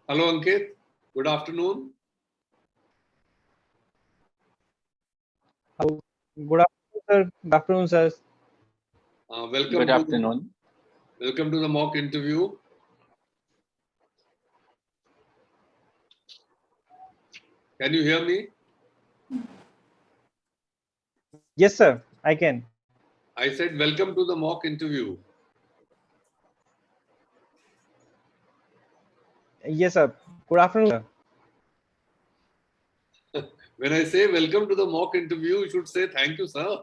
Hello, Ankit. Good afternoon. Good afternoon, sir. Good afternoon, sir. Welcome Good afternoon. to the mock interview. Can you hear me? Yes, sir. I can. I said welcome to the mock interview. Yes, sir. Good afternoon, sir. When I say welcome to the mock interview, you should say thank you, sir.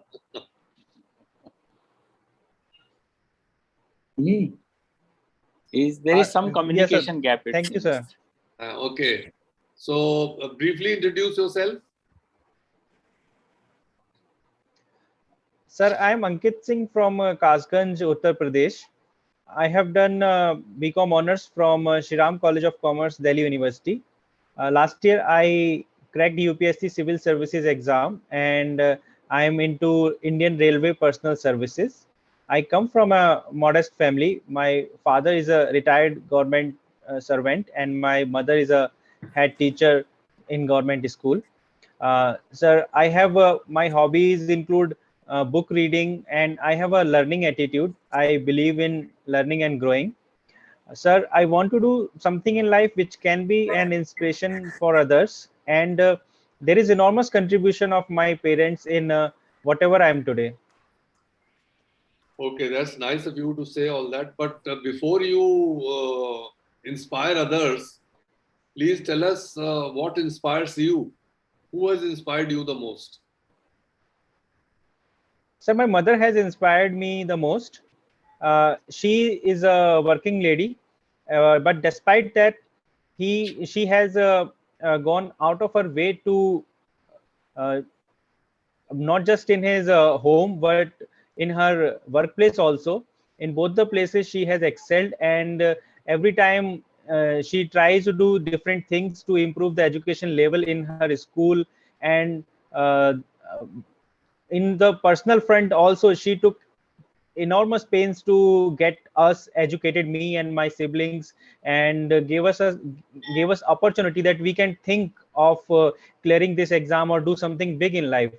There is some Yes, sir. communication gap, it Thank you, seems. sir. Okay. So, briefly introduce yourself. Sir, I am Ankit Singh from Kasganj, Uttar Pradesh. I have done BCom honors from Shriram College of Commerce, Delhi University. Last year, I cracked UPSC Civil Services exam, and I am into Indian Railway Personal Services. I come from a modest family. My father is a retired government servant, and my mother is a head teacher in government school. Sir, I have my hobbies include book reading, and I have a learning attitude. I believe in learning and growing. Sir, I want to do something in life which can be an inspiration for others, and there is enormous contribution of my parents in whatever I am today. Okay, that's nice of you to say all that. But before you inspire others, please tell us what inspires you. Who has inspired you the most? So my mother has inspired me the most. She is a working lady, but despite that, she has gone out of her way to uh, not just in his home, but in her workplace also. In both the places, she has excelled, and every time she tries to do different things to improve the education level in her school. And uh, in the personal front also, she took enormous pains to get us educated, me and my siblings, and gave us opportunity that we can think of clearing this exam or do something big in life.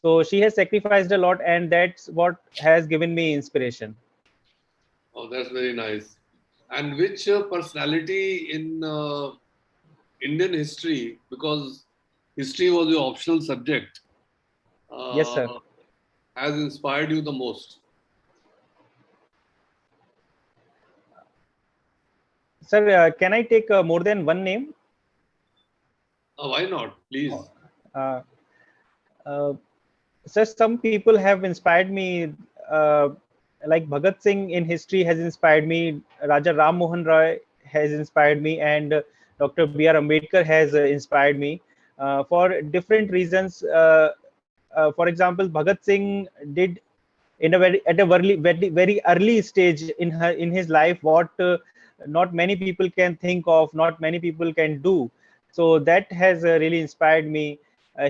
So she has sacrificed a lot, and that's what has given me inspiration. Oh, that's very nice. And which personality in Indian history, because history was your optional subject, Yes, uh, sir. has inspired you the most? Sir, can I take more than one name? Why not? Please. uh, uh, Sir, some people have inspired me, uh, like Bhagat Singh in history has inspired me, Raja Ram Mohan Roy has inspired me, and Dr. B.R. Ambedkar has inspired me for different reasons. For example, Bhagat Singh did in a very early stage in his life what not many people can think of, not many people can do. So that has really inspired me.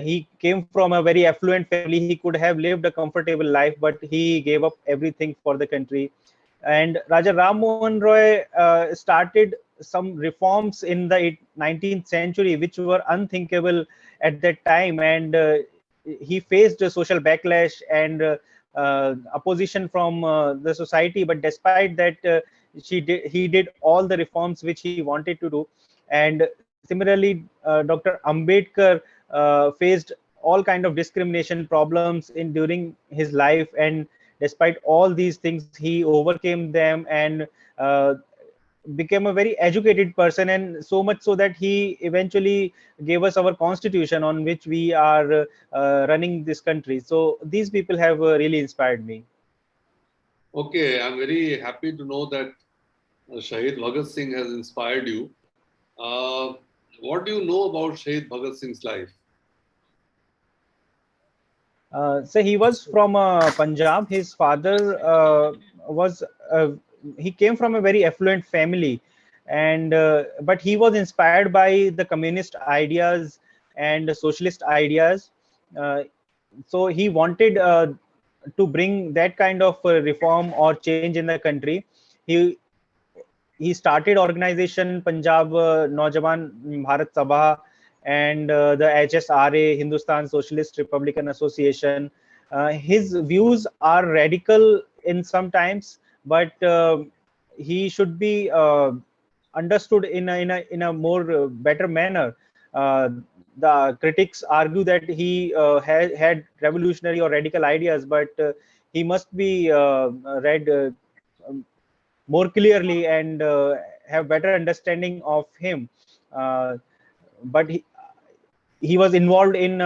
He came from a very affluent family. He could have lived a comfortable life, but he gave up everything for the country. And Raja Ram Mohan Roy started some reforms in the 19th century which were unthinkable at that time, and he faced a social backlash and opposition from the society. But despite that, he did all the reforms which he wanted to do. And similarly, Dr. Ambedkar faced all kind of discrimination problems in during his life, and despite all these things, he overcame them and uh, became a very educated person, and so much so that he eventually gave us our constitution on which we are running this country. So these people have really inspired me. Okay, I'm very happy to know that Shahid Bhagat Singh has inspired you. Uh, what do you know about Shahid Bhagat Singh's life? So he was from Punjab. His father was uh, he came from a very affluent family, and but he was inspired by the communist ideas and socialist ideas. Uh, so he wanted to bring that kind of reform or change in the country. He he started organization Punjab Naujawan Bharat Sabha and the HSRA, Hindustan Socialist Republican Association. His views are radical in some times, but he should be understood in a more better manner. The critics argue that he had revolutionary or radical ideas, but he must be read more clearly and have better understanding of him. But he was involved in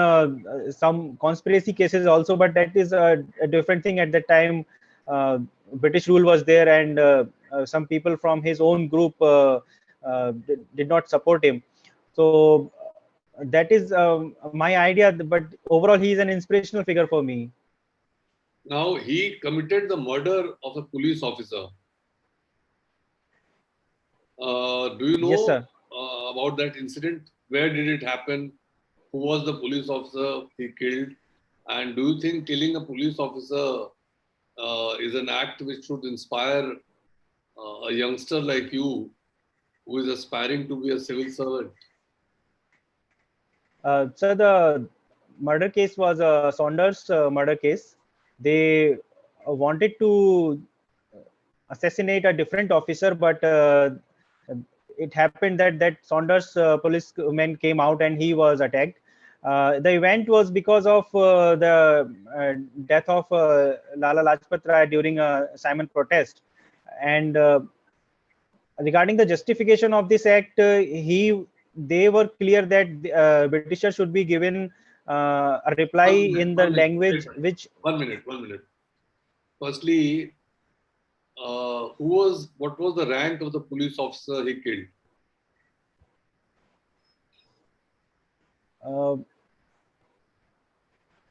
some conspiracy cases also, but that is a different thing. At that time, British rule was there, and some people from his own group did not support him. So that is my idea. But overall, he is an inspirational figure for me. Now, he committed the murder of a police officer. Do you know Yes, sir. about that incident? Where did it happen? Who was the police officer he killed? And do you think killing a police officer is an act which should inspire a youngster like you who is aspiring to be a civil servant? So the murder case was a Saunders murder case. They wanted to assassinate a different officer, but it happened that Saunders policeman came out and he was attacked. The event was because of the death of Lala Lajpat Rai during a Simon protest. And regarding the justification of this act, they were clear that Britishers should be given a reply in the language which. 1 minute. Firstly, what was the rank of the police officer he killed?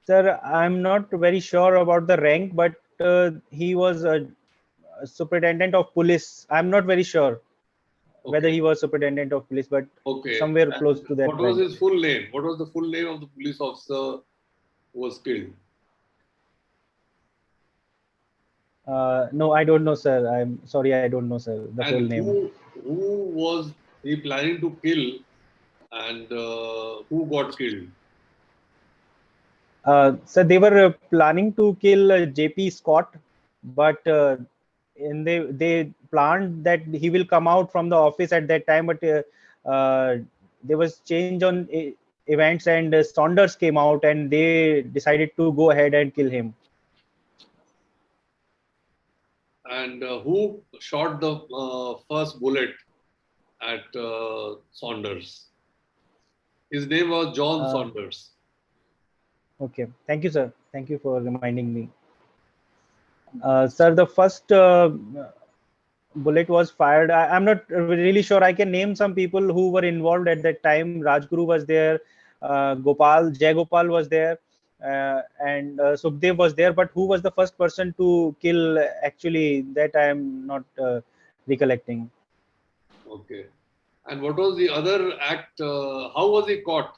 Sir, I'm not very sure about the rank, but he was a superintendent of police. I'm not very sure whether he was superintendent of police, but somewhere close to that. What was his full name? What was the full name of the police officer who was killed? No, I don't know, sir. I'm sorry, I don't know, sir, the full name. Who was he planning to kill, and who got killed? So they were planning to kill JP Scott, but they planned that he will come out from the office at that time, but there was change on events, and Saunders came out and they decided to go ahead and kill him. And who shot the first bullet at Saunders? His name was John Saunders. Okay, thank you, sir. Thank you for reminding me. Sir, the first bullet was fired. I'm not really sure. I can name some people who were involved at that time. Rajguru was there, Jai Gopal was there, and Sukhdev was there. But who was the first person to kill? Actually, that I am not recollecting. Okay. And what was the other act? How was he caught?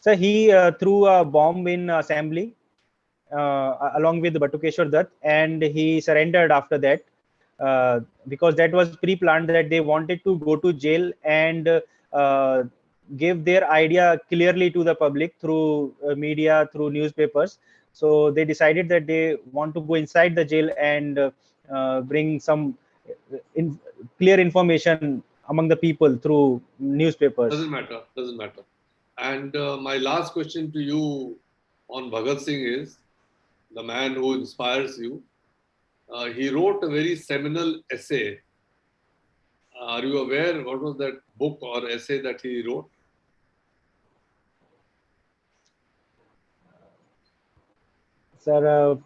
So he threw a bomb in assembly along with Batukeshwar Dutt, and he surrendered after that because that was pre-planned that they wanted to go to jail and give their idea clearly to the public through media, through newspapers. So they decided that they want to go inside the jail and bring some clear information among the people through newspapers. Doesn't matter. And my last question to you on Bhagat Singh is, the man who inspires you. He wrote a very seminal essay. Are you aware what was that book or essay that he wrote? Sir,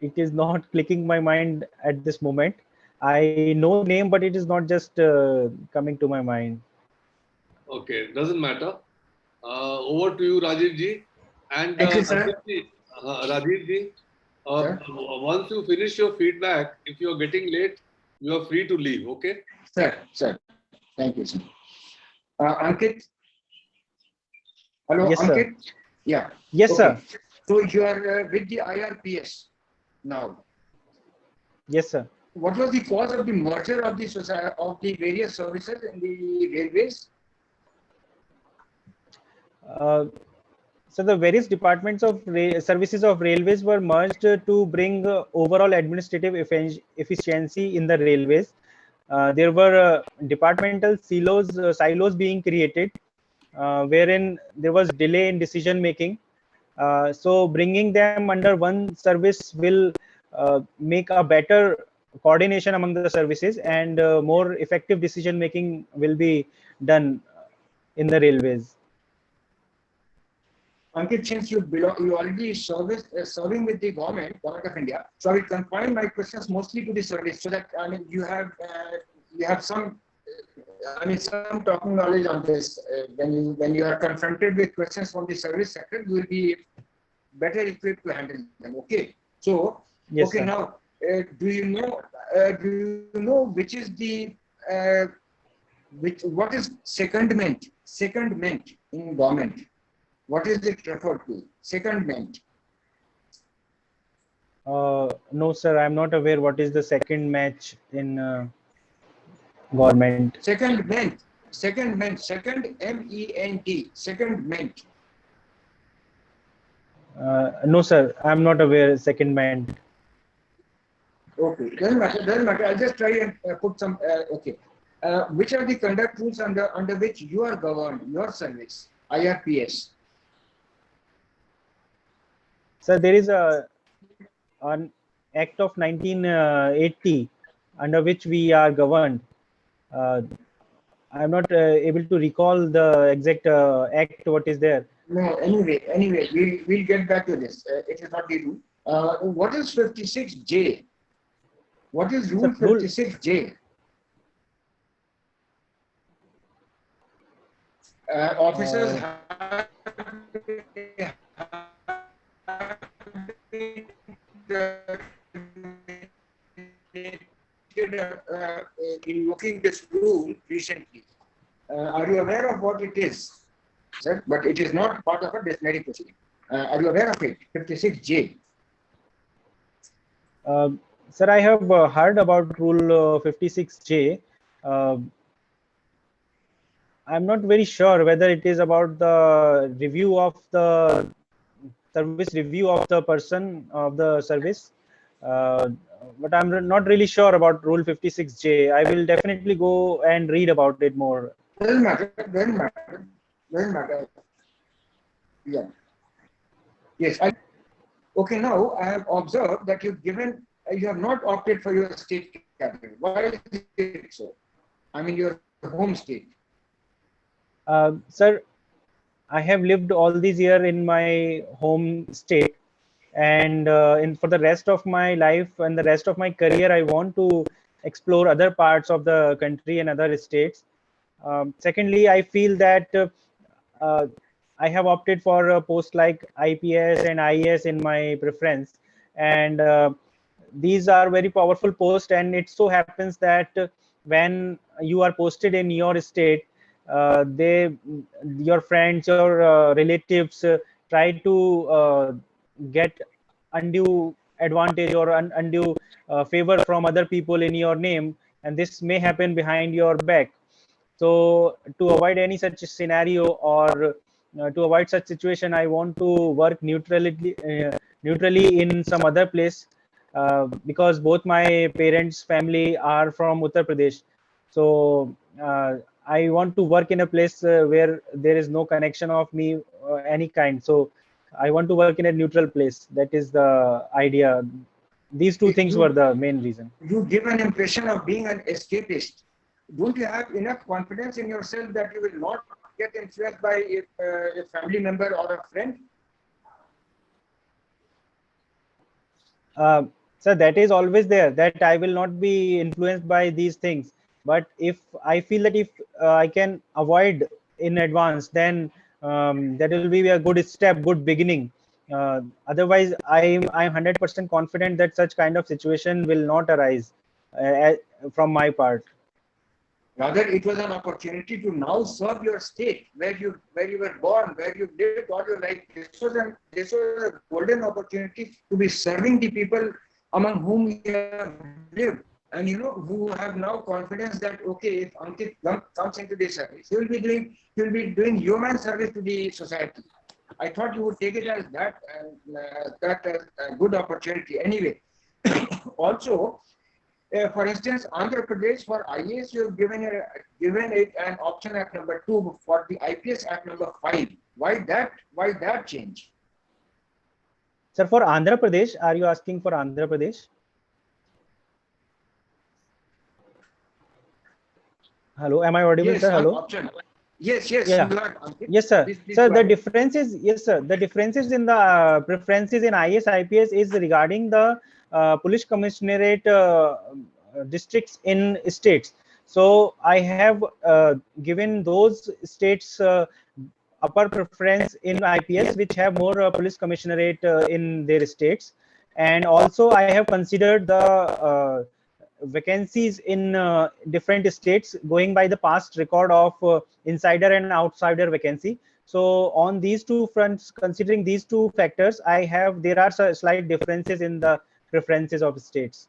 it is not clicking my mind at this moment. I know the name, but it is not just coming to my mind. Okay, doesn't matter. Over to you, Rajiv ji. And Thank you, sir. Rajiv ji, once you finish your feedback, if you are getting late, you are free to leave. Okay? Sir. Thank you, sir. Ankit. Hello, yes, Ankit. Sir. Yeah. Yes, okay. Sir. So you are with the IRPS. now. Yes, sir. What was the cause of the merger of the society, of the various services in the railways? So the various departments of services of railways were merged to bring overall administrative efficiency in the railways. There were departmental silos being created, wherein there was delay in decision making. So bringing them under one service will make a better coordination among the services, and more effective decision making will be done in the railways. Ankit, since you already serving with the government of India, so I will confine my questions mostly to the service, so that you have some some talking knowledge on this. When you are confronted with questions from the service sector, you will be better equipped to handle them. Okay. So Yes, okay, sir. now do you know which is the what is secondment? Secondment in government. What is it referred to? Secondment. No, sir, I'm not aware what is the second match in government. Secondment. Secondment. Second MENT. Secondment. No, sir, I'm not aware second meant. Okay. Doesn't matter. Doesn't matter. I'll just try and put some. Okay. Which are the conduct rules under which you are governed? Your service, IRPS. Sir, there is an Act of 1980 under which we are governed. I'm not able to recall the exact act what is there. No. Anyway, we'll get back to this. It is not the rule. What is 56J? What is rule 56J? Officers have invoking this rule recently. Are you aware of what it is? Sir, but it is not part of a disciplinary proceeding. Are you aware of it? 56J. Sir, I have heard about Rule 56J. I'm not very sure whether it is about the review of the service review of the person of the service. But I'm not really sure about Rule 56J. I will definitely go and read about it more. Doesn't matter. Doesn't matter. Doesn't matter. Yeah. Yes. Okay. Now I have observed that you have not opted for your state capital. Why is it so? I mean, your home state. Sir, I have lived all these years in my home state, and for the rest of my life and the rest of my career, I want to explore other parts of the country and other states. Secondly, I feel that I have opted for a post like IPS and IAS in my preference, and these are very powerful posts. And it so happens that when you are posted in your state, your friends, your relatives try to get undue advantage or undue favor from other people in your name, and this may happen behind your back. So to avoid any such scenario, or to avoid such situation, I want to work neutrally in some other place, because both my parents' family are from Uttar Pradesh. So I want to work in a place where there is no connection of me any kind. So I want to work in a neutral place. That is the idea. These two things were the main reason. You give an impression of being an escapist. Don't you have enough confidence in yourself that you will not get influenced by a family member or a friend? So that is always there, that I will not be influenced by these things. But if I feel that if I can avoid in advance, then that will be a good step, good beginning. Otherwise, I'm 100% confident that such kind of situation will not arise from my part. Rather, it was an opportunity to now serve your state, where you were born, where you lived all your life. This was a golden opportunity to be serving the people among whom we have lived, and who have now confidence that okay, if Ankit comes into this service, he will be doing human service to the society. I thought you would take it as that, and that as a good opportunity. Anyway, also, for instance, Andhra Pradesh for IAS, you have given it an option at number 2, for the IPS at number 5. Why that? Why that change? Sir, for Andhra Pradesh, are you asking for Andhra Pradesh? Hello, am I audible, Yes, sir? Hello. Option. Yes, yes. Yeah. You are, Yes, sir. please Sir, the difference is, yes, sir. The differences in the preferences in IAS, IPS is regarding the police commissionerate districts in states. So I have given those states upper preference in IPS, which have more police commissionerate in their states. And also I have considered the vacancies in different states going by the past record of insider and outsider vacancy. So on these two fronts, considering these two factors, there are slight differences in the preferences of states.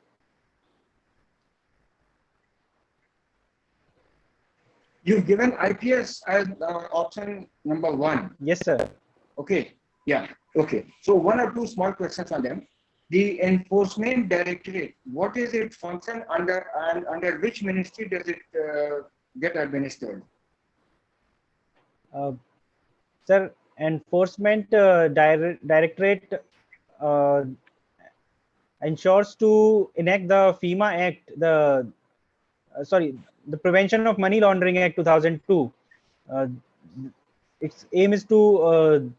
You've given IPS as option number 1. Yes, sir. Okay. Yeah. Okay. So one or two small questions on them. The Enforcement Directorate, what is its function under, and under which ministry does it get administered? Sir, Enforcement Directorate ensures to enact the FEMA Act, the Prevention of Money Laundering Act 2002. Its aim is to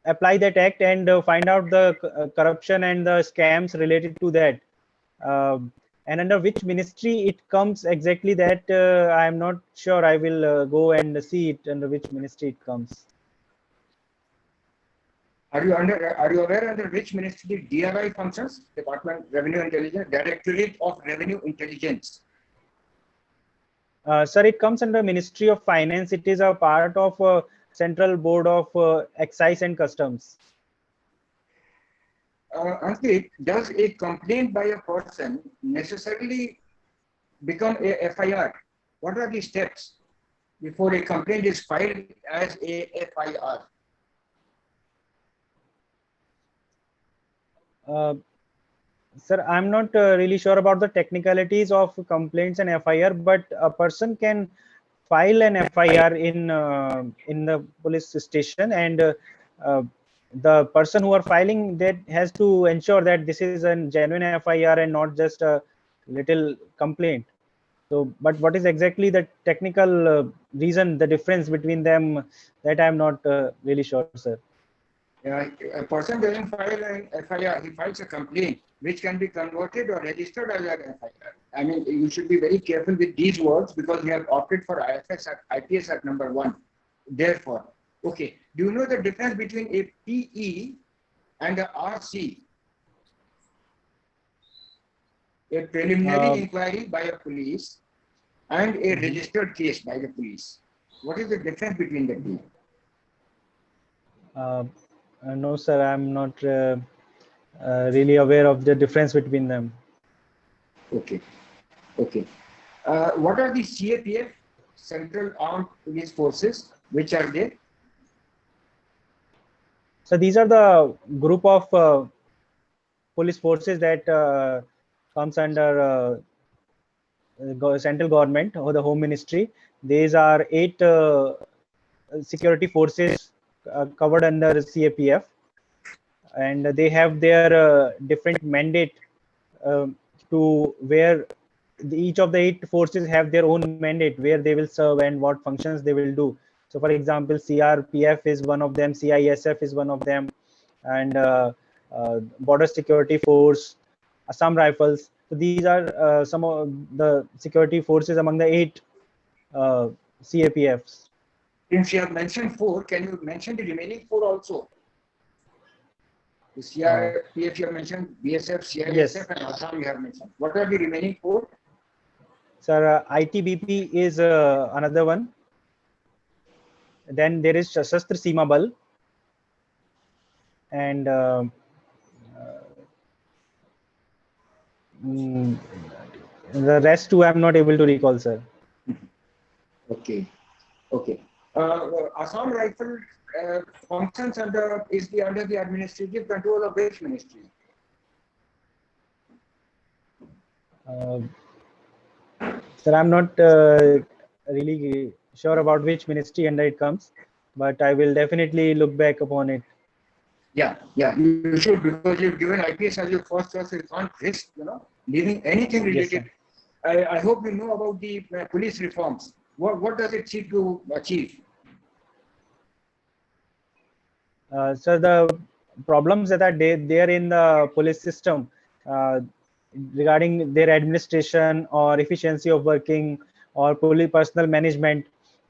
apply that act and find out the corruption and the scams related to that. And under which ministry it comes exactly, that I am not sure. I will go and see it under which ministry it comes. Are you aware under which ministry the DRI functions? Department Revenue Intelligence, Directorate of Revenue Intelligence. Sir, it comes under Ministry of Finance. It is a part of Central Board of Excise and Customs. Ankit, does a complaint by a person necessarily become a FIR? What are the steps before a complaint is filed as a FIR? Sir, I'm not really sure about the technicalities of complaints and FIR, but a person can file an FIR in the police station, and the person who are filing that has to ensure that this is a genuine FIR and not just a little complaint. So, but what is exactly the technical reason, the difference between them, that I'm not really sure, sir. A person doesn't file an FIR, he files a complaint, which can be converted or registered as an FIR. I mean, you should be very careful with these words because we have opted for IPS at number 1. Therefore, okay, do you know the difference between a PE and a RC? A preliminary inquiry by a police and a registered case by the police. What is the difference between the two? No, sir, I'm not really aware of the difference between them. Okay. Okay. What are the CAPF, Central Armed Police Forces? Which are they? So these are the group of police forces that comes under central government or the Home Ministry. These are 8 security forces covered under CAPF, and they have their different mandate to where each of the 8 forces have their own mandate where they will serve and what functions they will do. So, for example, CRPF is one of them, CISF is one of them, and Border Security Force, Assam Rifles. So these are some of the security forces among the 8 CAPFs. Since you have mentioned 4, can you mention the remaining 4 also? The CRPF you have mentioned, BSF, CISF, yes, and Assam you have mentioned. What are the remaining 4? Sir, ITBP is another one. Then there is Shastra Seema Bal, and Mm, the rest two I'm not able to recall, sir. Okay. Okay. Assam Rifle functions under the administrative control of which ministry? Uh, Sir, I'm not really sure about which ministry under it comes, but I will definitely look back upon it. Yeah, you should, because you've given IPS as your first choice, so you can't risk, leaving anything Yes, related. I hope you know about the police reforms. What does it seek to achieve? So the problems that are there in the police system uh, regarding their administration or efficiency of working or police personal management.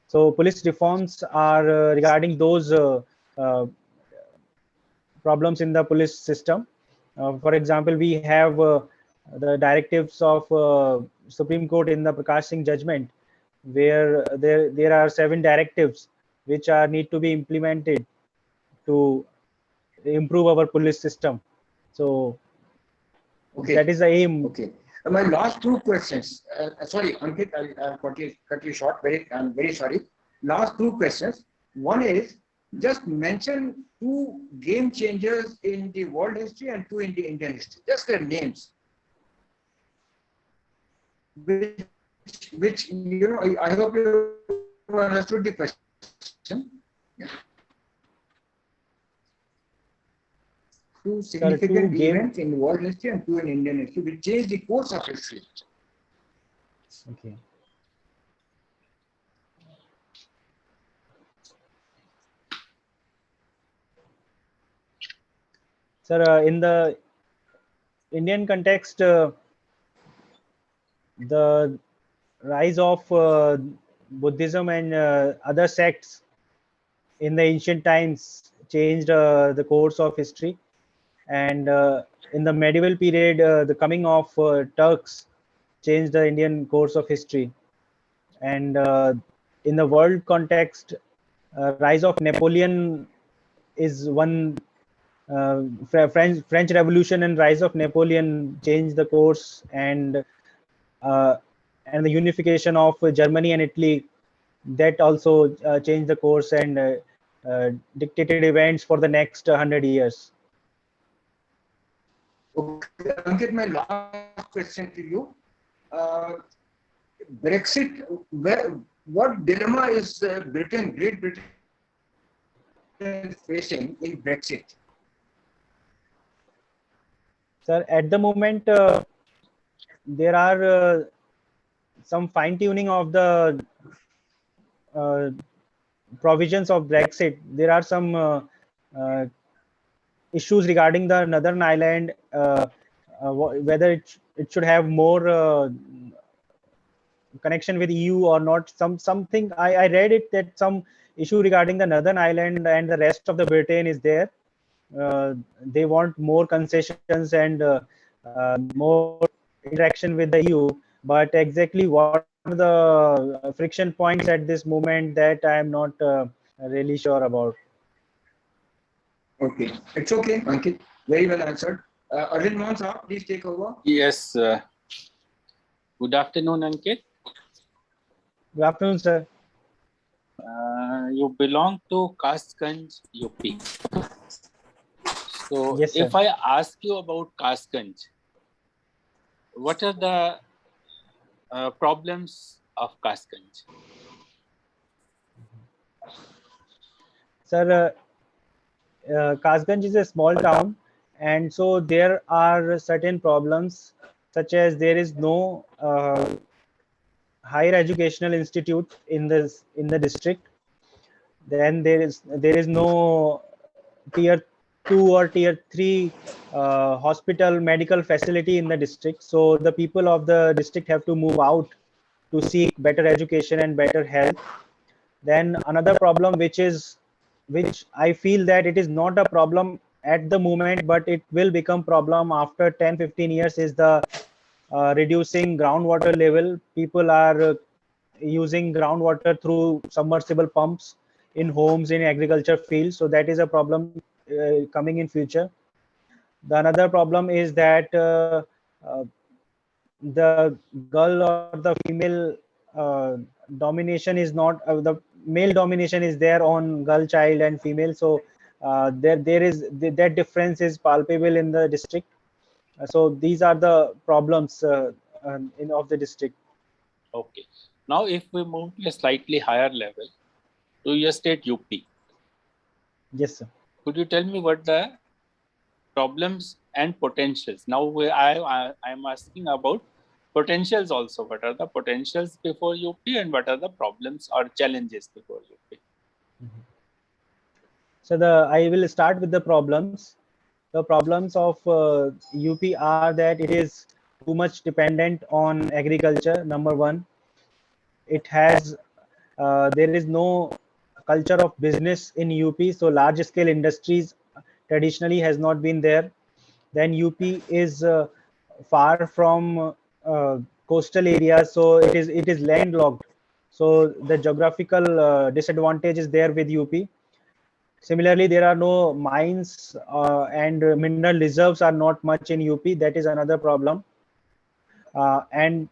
So police reforms are regarding those uh, problems in the police system. For example, we have the directives of Supreme Court in the Prakash Singh judgment, where there are 7 directives which are need to be implemented to improve our police system. So Okay. that is the aim. Okay. My last 2 questions. Sorry, Ankit, I'll cut you short. I'm very sorry. Last 2 questions. One is, just mention 2 game changers in the world history and 2 in the Indian history. Just their names. Which I hope you understood the question. Yeah. 2 significant events in world history and 2 in Indian history, which changed the course of history. Okay. Sir, in the Indian context, the rise of Buddhism and other sects in the ancient times changed the course of history, and in the medieval period, the coming of Turks changed the Indian course of history. And in the world context, rise of Napoleon is one. French Revolution and rise of Napoleon changed the course, and the unification of Germany and Italy, that also changed the course and dictated events for the next 100 years. Okay, Ankit, my last question to you. Brexit, what dilemma is Great Britain facing in Brexit? Sir, at the moment, there are some fine-tuning of the provisions of Brexit. There are some issues regarding the Northern Ireland, whether it should have more connection with EU or not. Something I read it that some issue regarding the Northern Ireland and the rest of the Britain is there. They want more concessions and more interaction with the EU, but exactly what are the friction points at this moment, that I am not really sure about. Okay, it's okay, Ankit. Very well answered. Arvind Mohan Saab, please take over. Yes. Good afternoon, Ankit. Good afternoon, sir. You belong to Kasganj, UP. So Yes, sir. if I ask you about Kasganj, what are the problems of Kasganj? Sir, Kasganj is a small town, and so there are certain problems, such as there is no higher educational institute in the district. Then there is no tier 2 or tier 3 hospital medical facility in the district. So the people of the district have to move out to seek better education and better health. Then another problem, which I feel that it is not a problem at the moment, but it will become problem after 10-15 years, is the reducing groundwater level. People are using groundwater through submersible pumps in homes, in agriculture fields. So that is a problem coming in future. The another problem is that the girl or the female domination is not the male domination is there on girl child and female. So there is that difference is palpable in the district. So these are the problems in of the district. Okay. Now, if we move to a slightly higher level, to your state UP, Yes, sir. could you tell me what the problems and potentials? Now, I am asking about potentials also. What are the potentials before UP and what are the problems or challenges before UP? So I will start with the problems. The problems of UP are that it is too much dependent on agriculture. Number one, it has there is no culture of business in UP, so large scale industries traditionally has not been there. Then UP is far from coastal areas, so it is landlocked. So the geographical disadvantage is there with UP. Similarly, there are no mines and mineral reserves are not much in UP. That is another problem. And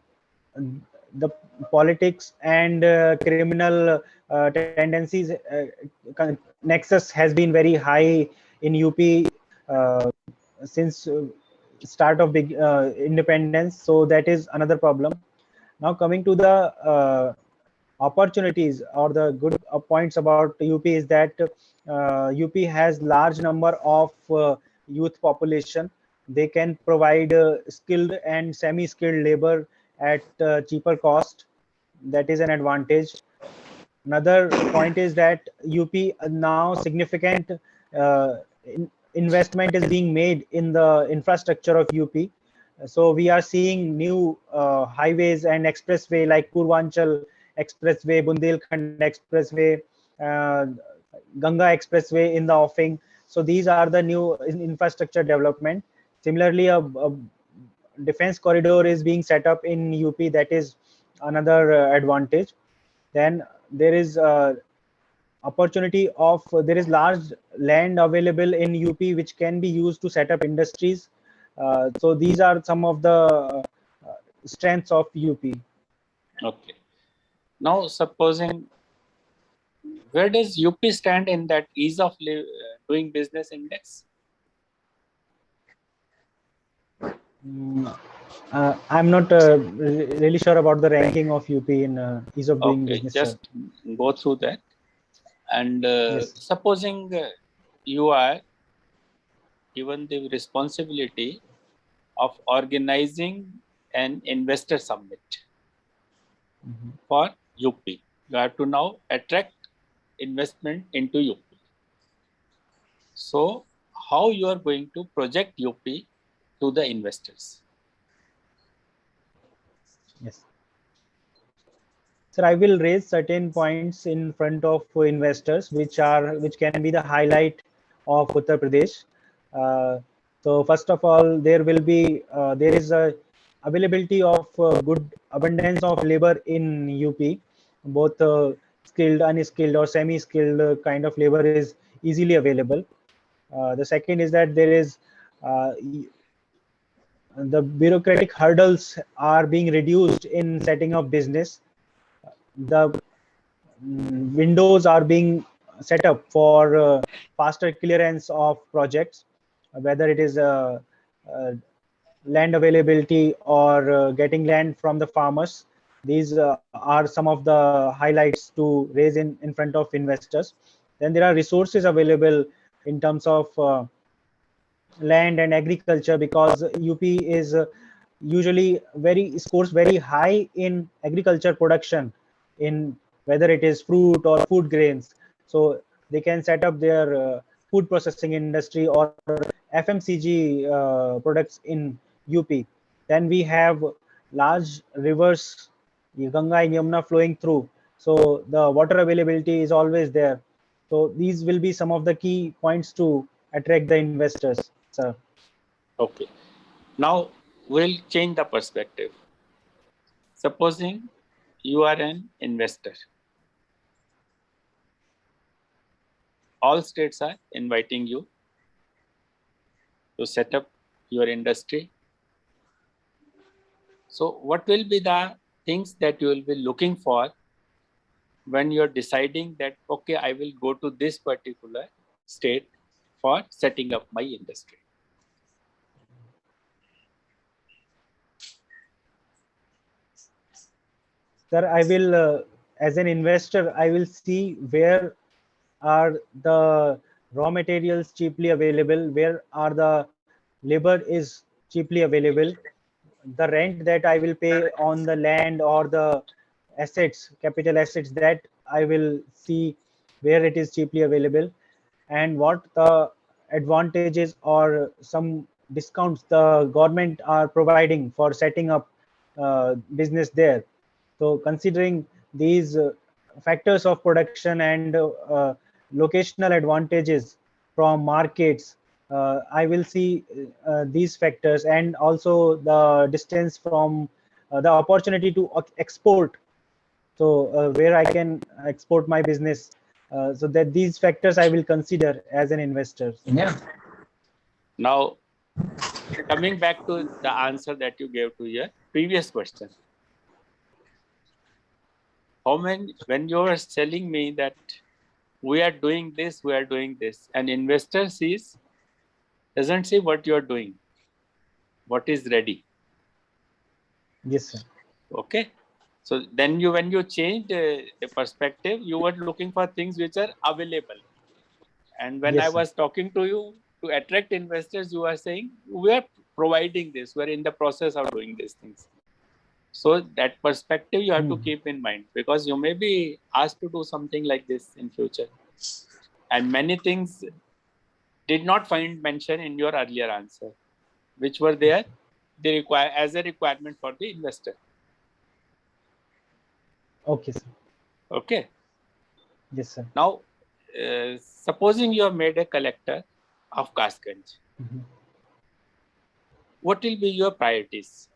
the politics and criminal tendencies nexus has been very high in UP since start of big independence. So that is another problem. Now coming to the opportunities or the good points about UP is that UP has large number of youth population. They can provide skilled and semi-skilled labor at cheaper cost. That is an advantage. Another point is that UP now significant investment is being made in the infrastructure of UP. So we are seeing new highways and expressway like Purvanchal Expressway, Bundelkhand Expressway, uh, Ganga Expressway in the offing. So these are the new infrastructure development. Similarly, a defense corridor is being set up in UP. That is another advantage. Then there is opportunity of there is large land available in UP which can be used to set up industries. So these are some of the strengths of UP. Okay. Now, supposing, where does UP stand in that ease of doing business index? I'm not really sure about the ranking of UP in ease of doing Okay, business. just go through that. And Yes. supposing you are given the responsibility of organizing an investor summit for UP, you have to now attract investment into UP. So, how you are going to project UP to the investors? Yes. Sir, I will raise certain points in front of investors, which can be the highlight of Uttar Pradesh. So first of all, there is a availability of good abundance of labor in UP, both skilled, unskilled, or semi-skilled kind of labor is easily available. The second is that there is the bureaucratic hurdles are being reduced in setting up business. The windows are being set up for faster clearance of projects, whether it is land availability or getting land from the farmers. These are some of the highlights to raise in front of investors. Then there are resources available in terms of land and agriculture, because UP is usually scores very high in agriculture production, in whether it is fruit or food grains. So they can set up their food processing industry or FMCG products in UP. Then we have large rivers, Ganga and Yamuna flowing through. So the water availability is always there. So these will be some of the key points to attract the investors, sir. Okay. Now we'll change the perspective. Supposing you are an investor. All states are inviting you to set up your industry. So what will be the things that you will be looking for when you're deciding that, okay, I will go to this particular state for setting up my industry? Sir, I will, as an investor, I will see where are the raw materials cheaply available, where are the labor is cheaply available, the rent that I will pay on the land or the assets, capital assets, that I will see where it is cheaply available, and what the advantages or some discounts the government are providing for setting up business there. So considering these factors of production and locational advantages from markets, I will see these factors, and also the distance from the opportunity to export. So where I can export my business. So that these factors I will consider as an investor. Yeah. Now, coming back to the answer that you gave to your previous question. When you are telling me that we are doing this, and investor doesn't see what you are doing, what is ready. Yes, sir. Okay. So then when you changed the perspective, you were looking for things which are available. And when Yes, I sir. was talking to you to attract investors, you are saying we are providing this, we're in the process of doing these things. So that perspective you have to keep in mind, because you may be asked to do something like this in future. And many things did not find mention in your earlier answer, which were there, they require as a requirement for the investor. Okay, sir. Okay. Yes, sir. Now, supposing you have made a collector of Kasganj, what will be your priorities?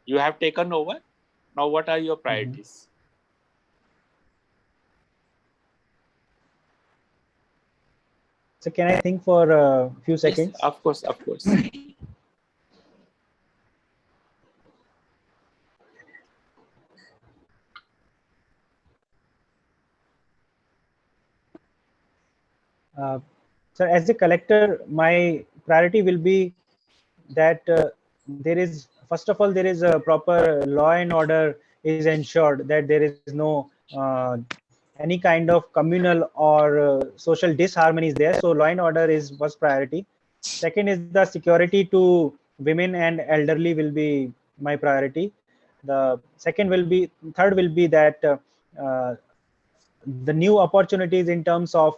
You have taken over. Now, what are your priorities? So can I think for a few seconds? Yes, of course, of course. So as a collector, my priority will be that there is, first of all, there is a proper law and order is ensured, that there is no any kind of communal or social disharmony is there. So law and order is first priority. Second is the security to women and elderly will be my priority. The third will be that uh, the new opportunities in terms of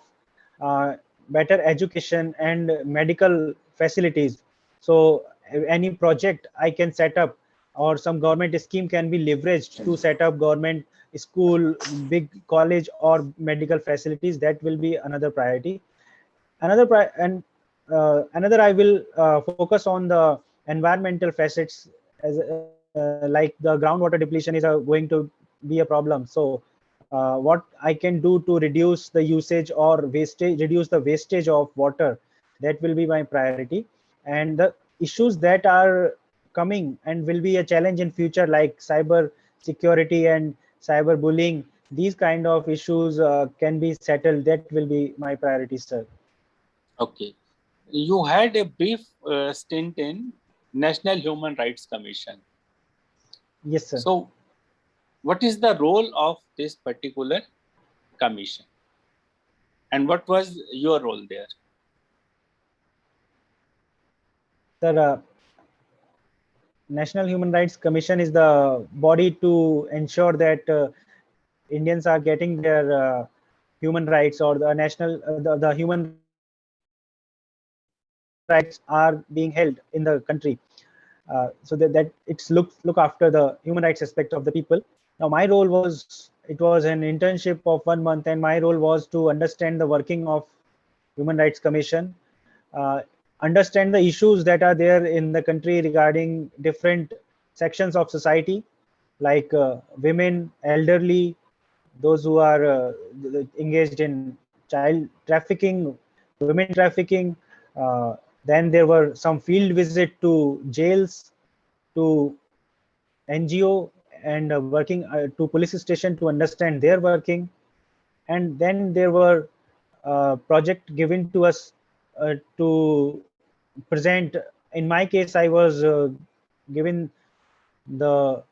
uh, better education and medical facilities. So any project I can set up, or some government scheme can be leveraged to set up government school, big college, or medical facilities. That will be another priority. Another I will focus on the environmental facets, as like the groundwater depletion is going to be a problem. So what I can do to reduce the usage or wastage, reduce the wastage of water, that will be my priority. And the issues that are coming and will be a challenge in future, like cyber security and cyber bullying, these kind of issues can be settled. That will be my priority, sir. Okay. You had a brief stint in National Human Rights Commission. Yes, sir. So, what is the role of this particular commission? And what was your role there? Sir, National Human Rights Commission is the body to ensure that Indians are getting their human rights, or the national the human rights are being held in the country, so that it's look after the human rights aspect of the people. Now my role was, it was an internship of 1 month, and my role was to understand the working of Human Rights Commission, uh, understand the issues that are there in the country regarding different sections of society, like women, elderly, those who are engaged in child trafficking, women trafficking. Then there were some field visit to jails to NGO and working to police station to understand their working. And then there were project given to us to present. In my case, I was given the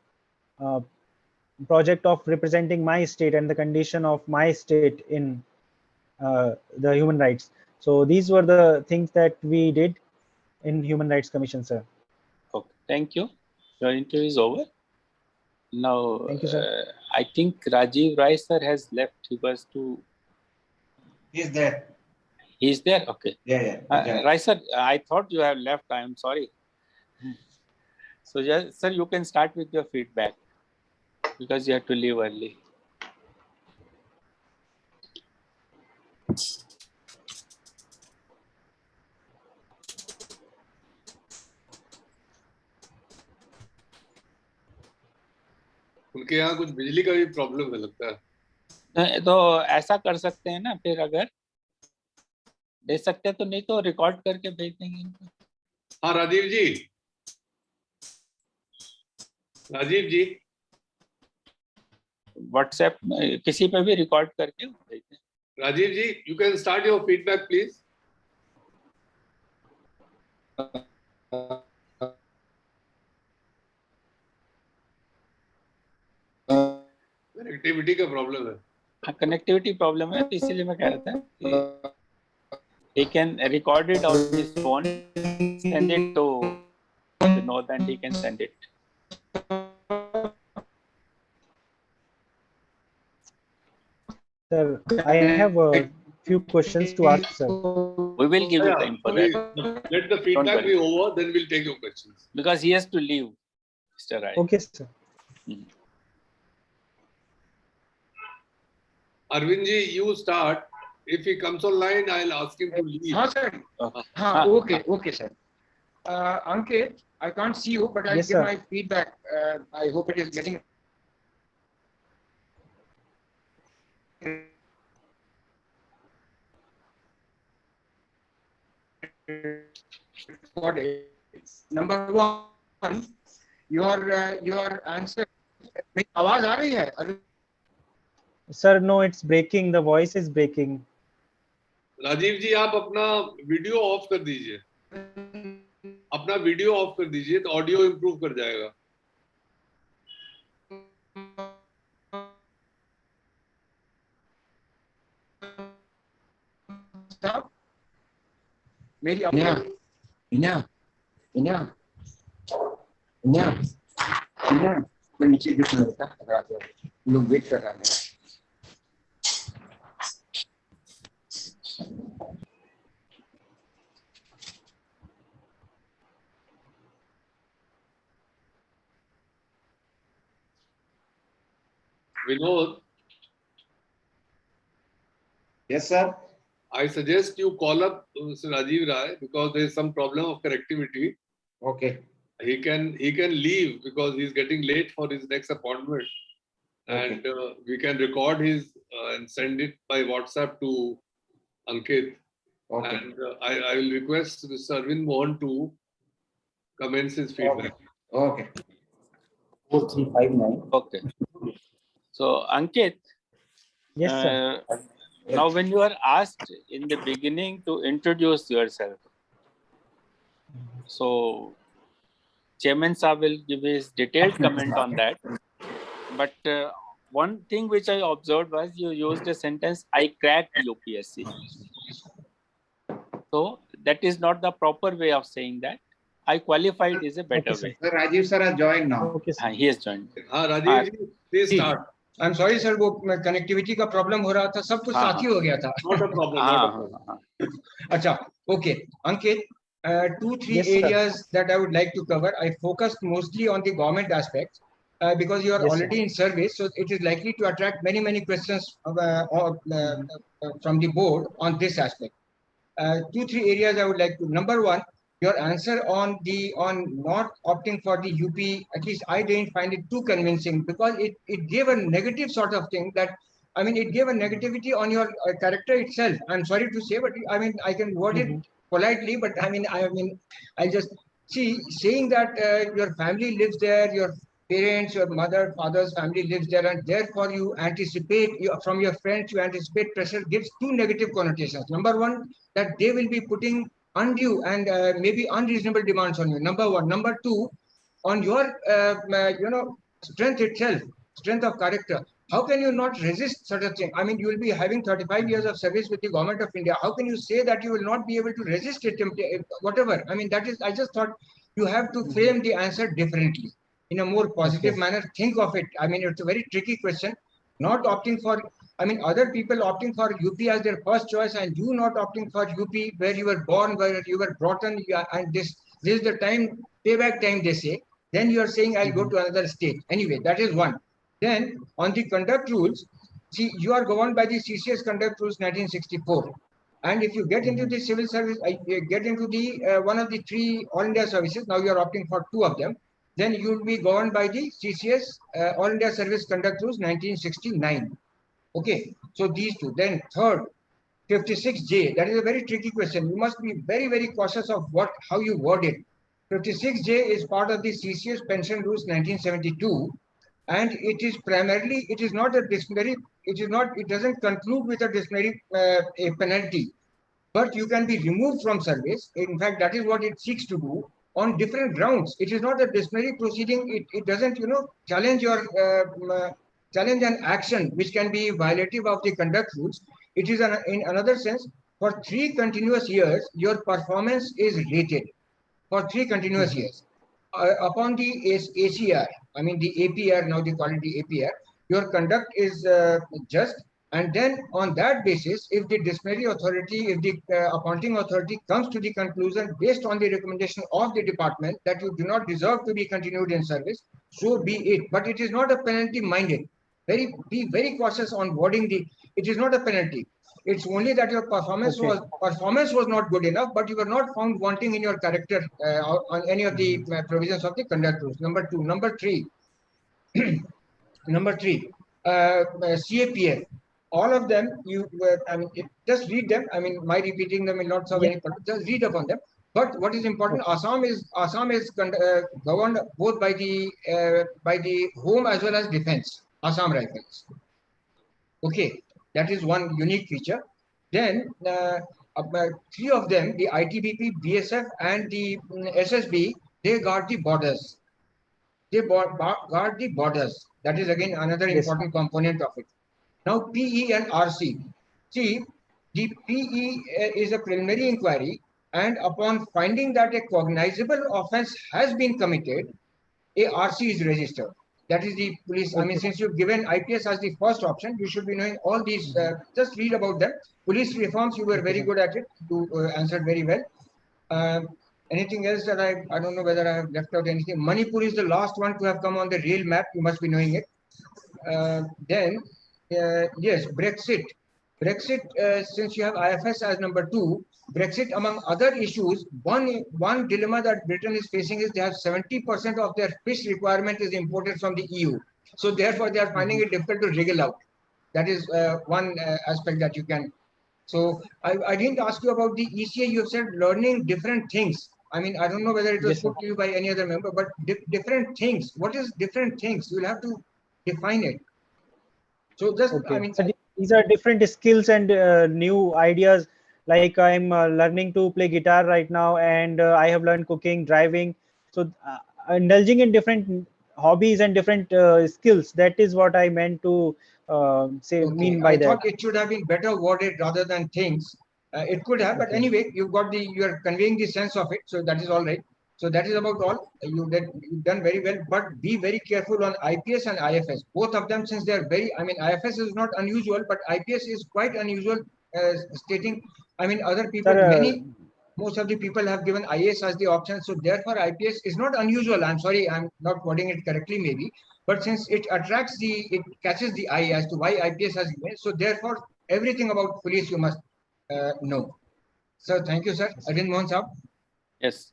project of representing my state and the condition of my state in the human rights. So these were the things that we did in Human Rights Commission, sir. Okay, thank you. Your interview is over. Now, Thank you, sir. I think Rajiv Rai sir has left. He was to. He's there. He's there. Okay. Yeah. Rai sir, I thought you have left. I am sorry. So, yes, sir, you can start with your feedback because you have to leave early. उनके यहाँ कुछ बिजली का भी problem है लगता है। तो ऐसा कर सकते हैं ना, फिर अगर दे सकते हैं तो, नहीं तो रिकॉर्ड करके भेज देंगे इनको। हाँ राजीव जी व्हाट्सएप किसी पे भी रिकॉर्ड करके भेज दें। Rajiv ji, you can start your feedback please. Connectivity का प्रॉब्लम है। हाँ, कनेक्टिविटी प्रॉब्लम है, तो इसीलिए मैं कह रहा था he can record it on his phone, send it to Vinod, and he can send it. Sir, I have a few questions to ask, sir. We will give you time for that. Let the feedback be over, then we'll take your questions. Because he has to leave, Mr. Rai. Okay, sir. Arvind ji, you start. If he comes online, I'll ask him to leave. हाँ sir. हाँ, okay sir. Ankit, I can't see you, but I'll Yes, give sir. my feedback. I hope it is getting. Number one, your answer. आवाज आ रही है? Sir, no, it's breaking. The voice is breaking. Rajiv जी, आप अपना video of कर दीजिए। अपना video of कर दीजिए तो ऑडियो इंप्रूव कर जाएगा। मेरी इन्या मैं नीचे गिर रहा था, लोग वेट कर रहे हैं। Vinod. Yes, sir. I suggest you call up Mr. Rajiv Rai because there is some problem of connectivity. Okay. He can leave because he's getting late for his next appointment, and we can record his and send it by WhatsApp to Ankit. Okay. And I will request Mr. Arvind Mohan to commence his feedback. Okay. 4359. Okay. So Ankit. Yes, sir. Now, when you are asked in the beginning to introduce yourself, so Chairman Sir will give his detailed comment on that. But one thing which I observed was you used a sentence, I cracked UPSC. So that is not the proper way of saying that. I qualified is a better way. Sir, Rajiv sir has joined now. Okay, sir. He has joined. Rajiv ji, please start. I'm sorry sir, वो connectivity का problem हो रहा था, सब कुछ साथ ही हो गया था. Not a problem. Not a problem. अच्छा, okay. Ankit, 2-3 Yes, sir. areas that I would like to cover. I focused mostly on the government aspects because you are Yes, already in service, so it is likely to attract many questions from the board on this aspect. 2-3 areas I would like to. Number one, your answer on not opting for the UP, at least I didn't find it too convincing because it gave a negative sort of thing that, I mean, it gave a negativity on your character itself. I'm sorry to say, but I mean, I can word it politely, but I mean, I just see saying that your family lives there, your parents, your mother, father's family lives there, and therefore you anticipate from your friends, you anticipate pressure gives two negative connotations. Number one, that they will be putting undue and maybe unreasonable demands on you. Number one. Number two, on your strength itself, strength of character. How can you not resist such a thing? I mean, you will be having 35 years of service with the government of India. How can you say that you will not be able to resist it, whatever? I mean, that is, I just thought you have to frame the answer differently, in a more positive manner. Think of it. I mean, it's a very tricky question. Not opting for, I mean, other people opting for UP as their first choice, and you not opting for UP where you were born, where you were brought in, and this is the time, payback time, they say. Then you are saying, I'll go to another state. Anyway, that is one. Then on the conduct rules, see, you are governed by the CCS conduct rules 1964. And if you get into the civil service, get into the one of the three All India services, now you are opting for two of them, then you will be governed by the CCS All India Service Conduct Rules 1969. Okay, so these two. Then third, 56J, that is a very tricky question. You must be very, very cautious of how you word it. 56J is part of the CCS Pension Rules 1972, and it is primarily, it is not a disciplinary, it doesn't conclude with a disciplinary a penalty, but you can be removed from service. In fact, that is what it seeks to do on different grounds. It is not a disciplinary proceeding. It doesn't, challenge your challenge an action which can be violative of the conduct rules. It is in another sense, for 3 continuous years, your performance is rated for 3 continuous years. Upon the ACR, I mean the APR, now they call it the APR, your conduct is just, and then on that basis, if the disciplinary authority, if the appointing authority comes to the conclusion based on the recommendation of the department that you do not deserve to be continued in service, so be it. But it is not a penalty minded. Be very cautious on wording it is not a penalty. It's only that your performance was not good enough, but you were not found wanting in your character on any of the provisions of the conduct rules. Number two. Number three, CAPF. All of them, just read them. I mean, my repeating them will not serve any purpose. Just read upon them. But what is important, Assam is governed both by the home as well as defense. Assam Rifles. Okay, that is one unique feature. Then 3 of them, the ITBP, BSF, and the SSB, they guard the borders. They guard the borders. That is again another important component of it. Now, PE and RC. See, the PE is a preliminary inquiry, and upon finding that a cognizable offense has been committed, a RC is registered. That is the police. I mean, since you've given IPS as the first option, you should be knowing all these. Just read about them. Police reforms, you were very good at it. You answered very well. Anything else that I don't know whether I have left out anything. Manipur is the last one to have come on the real map. You must be knowing it. Then, yes, Brexit. Brexit, since you have IFS as number 2, Brexit, among other issues, one dilemma that Britain is facing is they have 70% of their fish requirement is imported from the EU. So therefore, they are finding it difficult to wriggle out. That is one aspect that you can. So I didn't ask you about the ECA. You have said learning different things. I mean, I don't know whether it was put to you by any other member, but different things. What is different things? You'll have to define it. So just, I mean, so these are different skills and new ideas. Like I'm learning to play guitar right now, and I have learned cooking, driving. So indulging in different hobbies and different skills. That is what I meant to mean by that. I thought it should have been better worded rather than things. It could have, but anyway, you are conveying the sense of it, so that is all right. So that is about all. You've done very well, but be very careful on IPS and IFS. Both of them, since they are very, I mean, IFS is not unusual, but IPS is quite unusual, stating, I mean, other people, most of the people have given IAS as the option. So therefore, IPS is not unusual. I'm sorry, I'm not wording it correctly maybe, but since it it catches the eye as to why IPS has given, so therefore, everything about police you must know. So thank you, sir. Arvind Mohan Saab. Yes.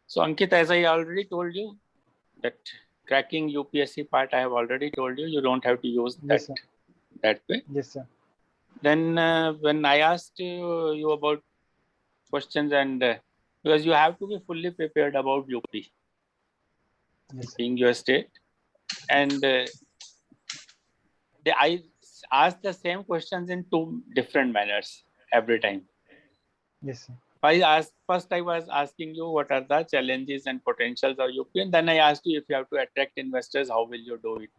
So Ankit, as I already told you, that cracking UPSC part, I have already told you, you don't have to use that way. Yes, sir. Then when I asked you about questions and because you have to be fully prepared about UP. Yes. being your state. And I ask the same questions in two different manners every time. Yes, sir. First I was asking you what are the challenges and potentials of UP, and then I asked you if you have to attract investors, how will you do it?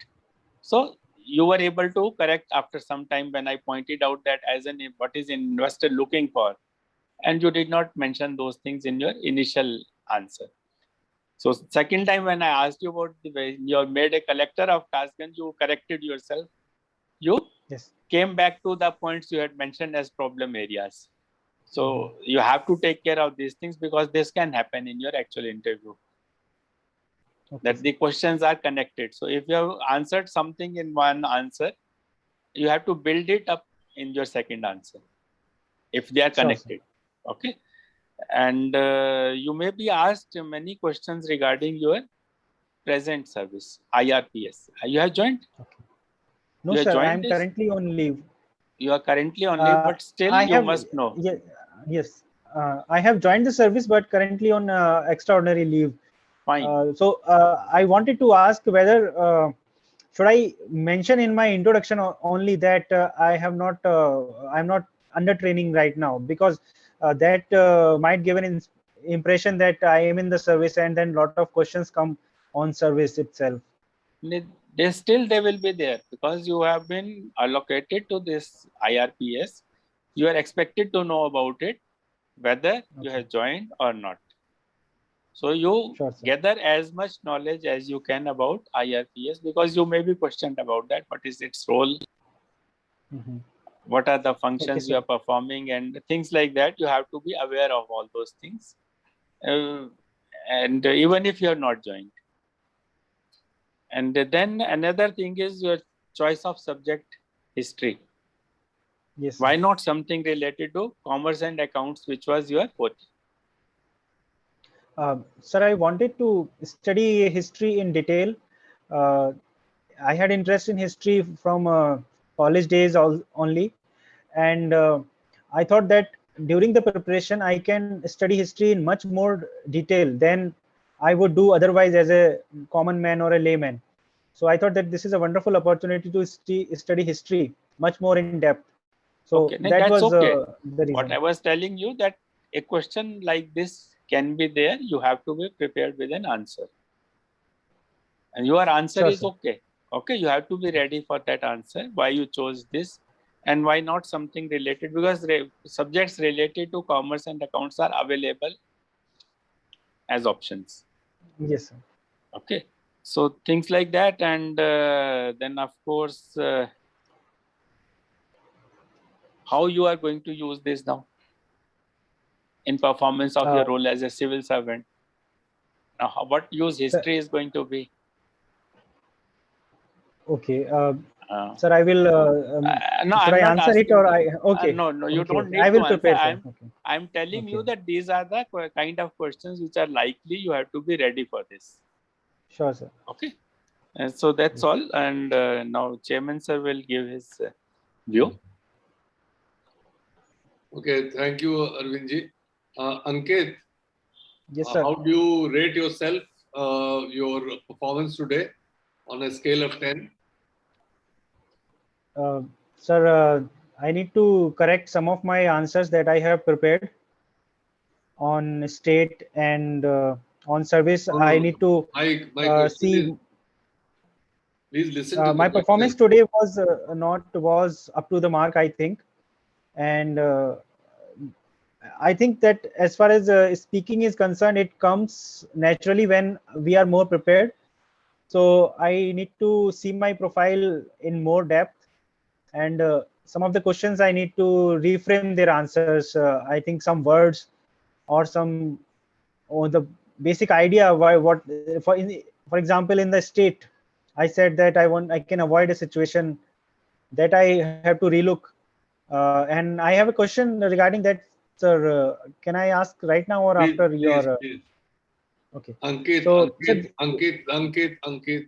So you were able to correct after some time when I pointed out that what is an investor looking for, and you did not mention those things in your initial answer. So second time when I asked you about the way you made a collector of Kasganj, you corrected yourself. You Yes. came back to the points you had mentioned as problem areas. So you have to take care of these things because this can happen in your actual interview. Okay, That sir. the questions are connected. So if you have answered something in one answer, you have to build it up in your second answer if they are Sure, sir. connected. Okay. And you may be asked many questions regarding your present service, IRPS. You have joined? No, You have sir, I joined am this? currently on leave. You are currently on leave, but still I you have, must know. yes, I have joined the service, but currently on extraordinary leave. Fine. So I wanted to ask whether should I mention in my introduction only that I'm not under training right now, because that might give an impression that I am in the service, and then lot of questions come on service itself. They will be there because you have been allocated to this IRPS. You are expected to know about it, whether you Okay. have joined or not. So you Sure, sir. gather as much knowledge as you can about IRPS, because you may be questioned about that. What is its role? Mhm. What are the Okay, functions you sir. are performing, and things like that. You have to be aware of all those things. And even if you are not joined. And then another thing is your choice of subject, history. Yes, sir. Why not something related to commerce and accounts, which was your forte? Sir, I wanted to study history in detail. Uh, I had interest in history from college days only, and I thought that during the preparation I can study history in much more detail than I would do otherwise as a common man or a layman. So I thought that this is a wonderful opportunity to study history much more in depth. So Okay, that that's was okay. the reason. What I was telling you, that a question like this can be there. You have to be prepared with an answer. And your answer Sure, is sir. okay. Okay, you have to be ready for that answer. Why you chose this, and why not something related? Because subjects related to commerce and accounts are available as options. Yes, sir. Okay, so things like that, and then of course, how you are going to use this now in performance of your role as a civil servant. Now, what use history is going to be? Okay. Uh, Sir, I will. no, Should I'm I not answer it, asking or to. I? Okay. No, you Okay. don't Okay. I need to will answer. prepare, sir. Okay. I'm telling you Okay. that these are the kind of questions which are likely. You have to be ready for this. Sure, sir. Okay. And so that's Yes. all. And now Chairman sir will give his view. Okay, thank you, Arvindji. Ankit, Yes, sir. how do you rate yourself, your performance today on a scale of 10? Sir, I need to correct some of my answers that I have prepared on state and on service. No, I no, no. need to My question is, see. please listen to the My performance question. today was up to the mark, I think, and I think that as far as speaking is concerned, it comes naturally when we are more prepared. So I need to see my profile in more depth, and some of the questions I need to reframe their answers. I think some words or some, or the basic idea why what for example in the state, I said that I can avoid a situation that I have to relook. And I have a question regarding that, sir. Can I ask right now or Please, after please, your? please. Okay. Ankit, So, sir, Ankit,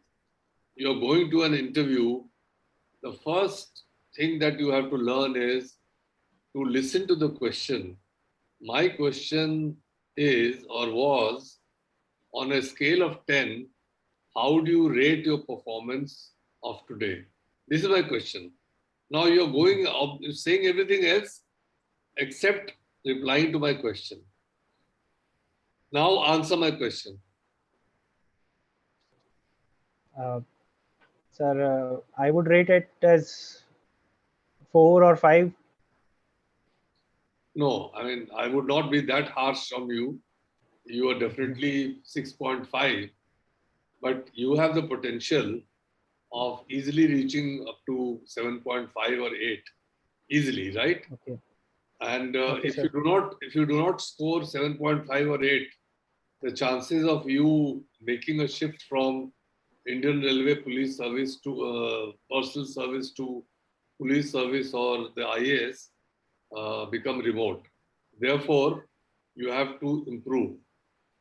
you're going to an interview. The first thing that you have to learn is to listen to the question. My question is or was, on a scale of 10, how do you rate your performance of today? This is my question. Now you're going up, saying everything else except replying to my question. Now answer my question. Sir, I would rate it as 4 or 5. No, I mean, I would not be that harsh on you. You are definitely 6.5, but you have the potential of easily reaching up to 7.5 or 8, easily, right? Okay. And Okay, if sir. you do not score 7.5 or 8, the chances of you making a shift from Indian Railway Police Service to personal service to police service or the IAS become remote. Therefore, you have to improve.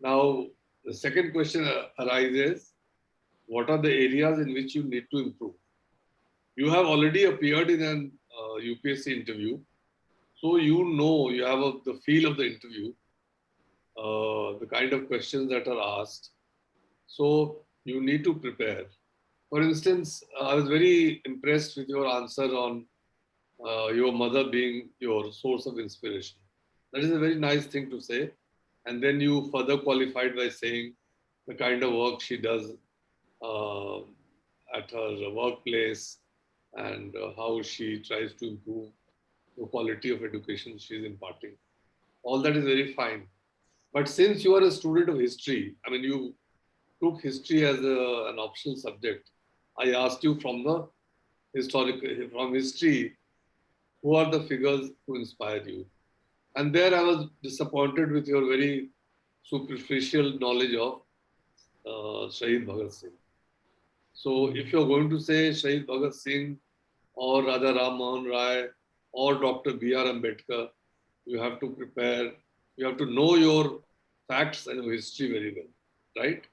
Now, the second question arises, what are the areas in which you need to improve? You have already appeared in an UPSC interview, so you know, you have the feel of the interview, the kind of questions that are asked. So you need to prepare. For instance, I was very impressed with your answer on your mother being your source of inspiration. That is a very nice thing to say. And then you further qualified by saying the kind of work she does uh, at her workplace and how she tries to improve the quality of education she's imparting. All that is very fine. But since you are a student of history, I mean, you took history as an optional subject. I asked you from the from history, who are the figures who inspire you? And there I was disappointed with your very superficial knowledge of Shahid Bhagat Singh. So if you're going to say Shahid Bhagat Singh or Raja Ram Mohan Rai or Dr. B.R. Ambedkar, you have to prepare, you have to know your facts and your history very well, right?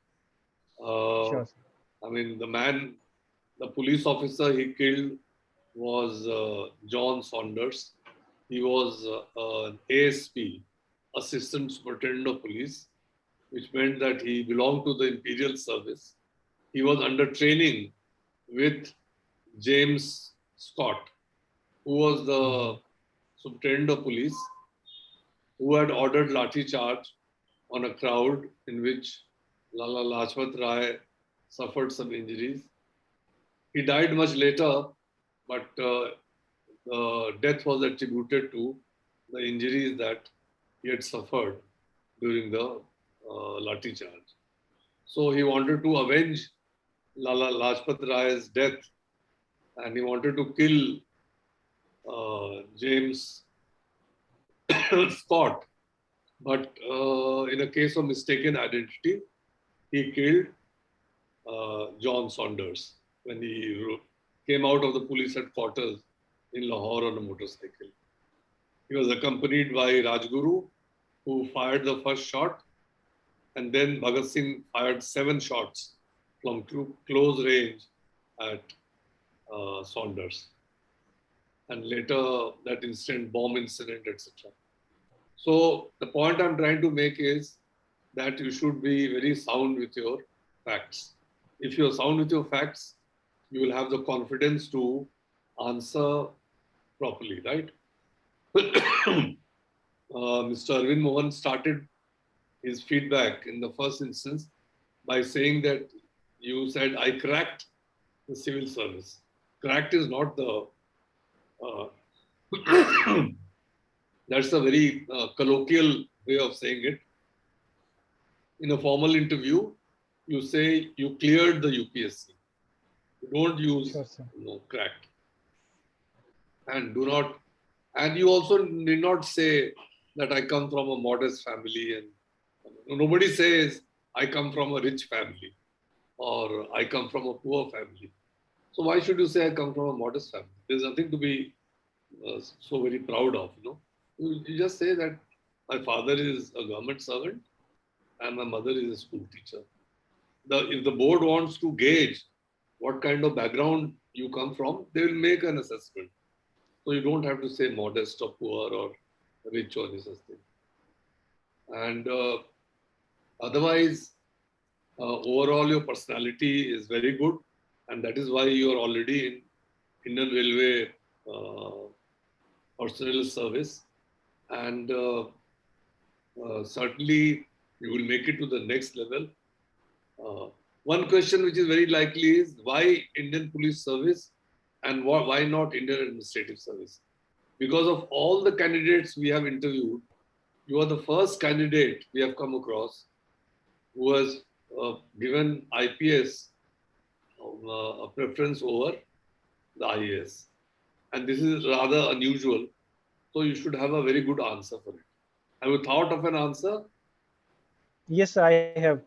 Sure, sir. I mean, the police officer he killed was John Saunders. He was an ASP, Assistant Superintendent of Police, which meant that he belonged to the Imperial Service. He was under training with James Scott, who was the Superintendent of Police, who had ordered lathi charge on a crowd in which Lala Lajpat Rai suffered some injuries. He died much later, but the death was attributed to the injuries that he had suffered during the lathi charge. So he wanted to avenge Lala Lajpat Rai's death and he wanted to kill James Scott. But in a case of mistaken identity, he killed John Saunders when he came out of the police headquarters in Lahore on a motorcycle. He was accompanied by Rajguru, who fired the first shot, and then Bhagat Singh fired 7 shots from close range at Saunders. And later, that incident, bomb incident, etc. So the point I'm trying to make is that you should be very sound with your facts. If you're sound with your facts, you will have the confidence to answer properly, right? Mr. Arvind Mohan started his feedback in the first instance by saying that you said, I cracked the civil service. Cracked is not the, that's a very colloquial way of saying it. In a formal interview, you say you cleared the UPSC. You don't use cracked. And do not, and you also need not say that I come from a modest family and nobody says I come from a rich family or I come from a poor family. So why should you say I come from a modest family? There's nothing to be so very proud of, you know. You just say that my father is a government servant and my mother is a school teacher. If the board wants to gauge what kind of background you come from, they will make an assessment. So you don't have to say modest or poor or rich or this thing. And otherwise, Overall, your personality is very good, and that is why you are already in Indian Railway personnel service, and certainly you will make it to the next level. One question which is very likely is why Indian Police Service and why not Indian Administrative Service? Because of all the candidates we have interviewed, you are the first candidate we have come across who was given IPS a preference over the IAS. And this is rather unusual. So you should have a very good answer for it. Have you thought of an answer? Yes, I have.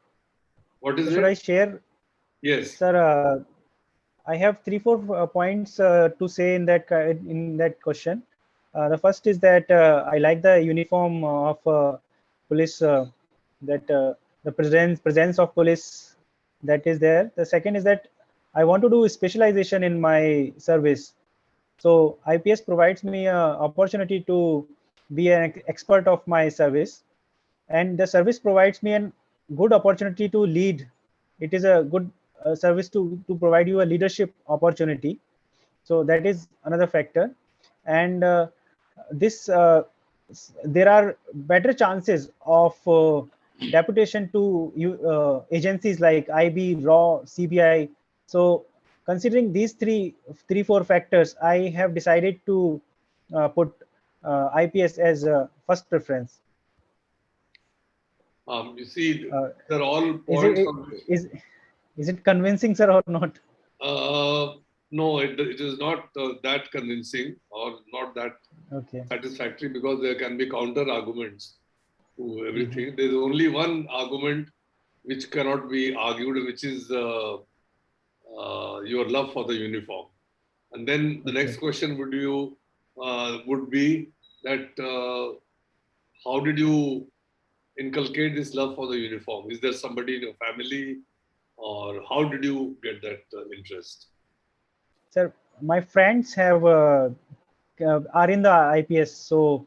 What is Should it? I share? Yes. Sir, I have 3-4 points to say in that question. The first is that I like the uniform of police, that the presence of police that is there. The second is that I want to do specialization in my service. So IPS provides me an opportunity to be an expert of my service, and the service provides me a good opportunity to lead. It is a good service to provide you a leadership opportunity. So that is another factor. And this there are better chances of deputation to agencies like IB, RAW, CBI. So considering these four factors, I have decided to put IPS as a first preference. You see, Uh, they're all is points it of. is it convincing, sir, or not? No, it is not that convincing or not that Okay. satisfactory, because there can be counter arguments to everything. There's only one argument which cannot be argued, which is your love for the uniform. And then the next question would be that how did you inculcate this love for the uniform? Is there somebody in your family, or how did you get that interest? Sir, my friends have are in the IPS, so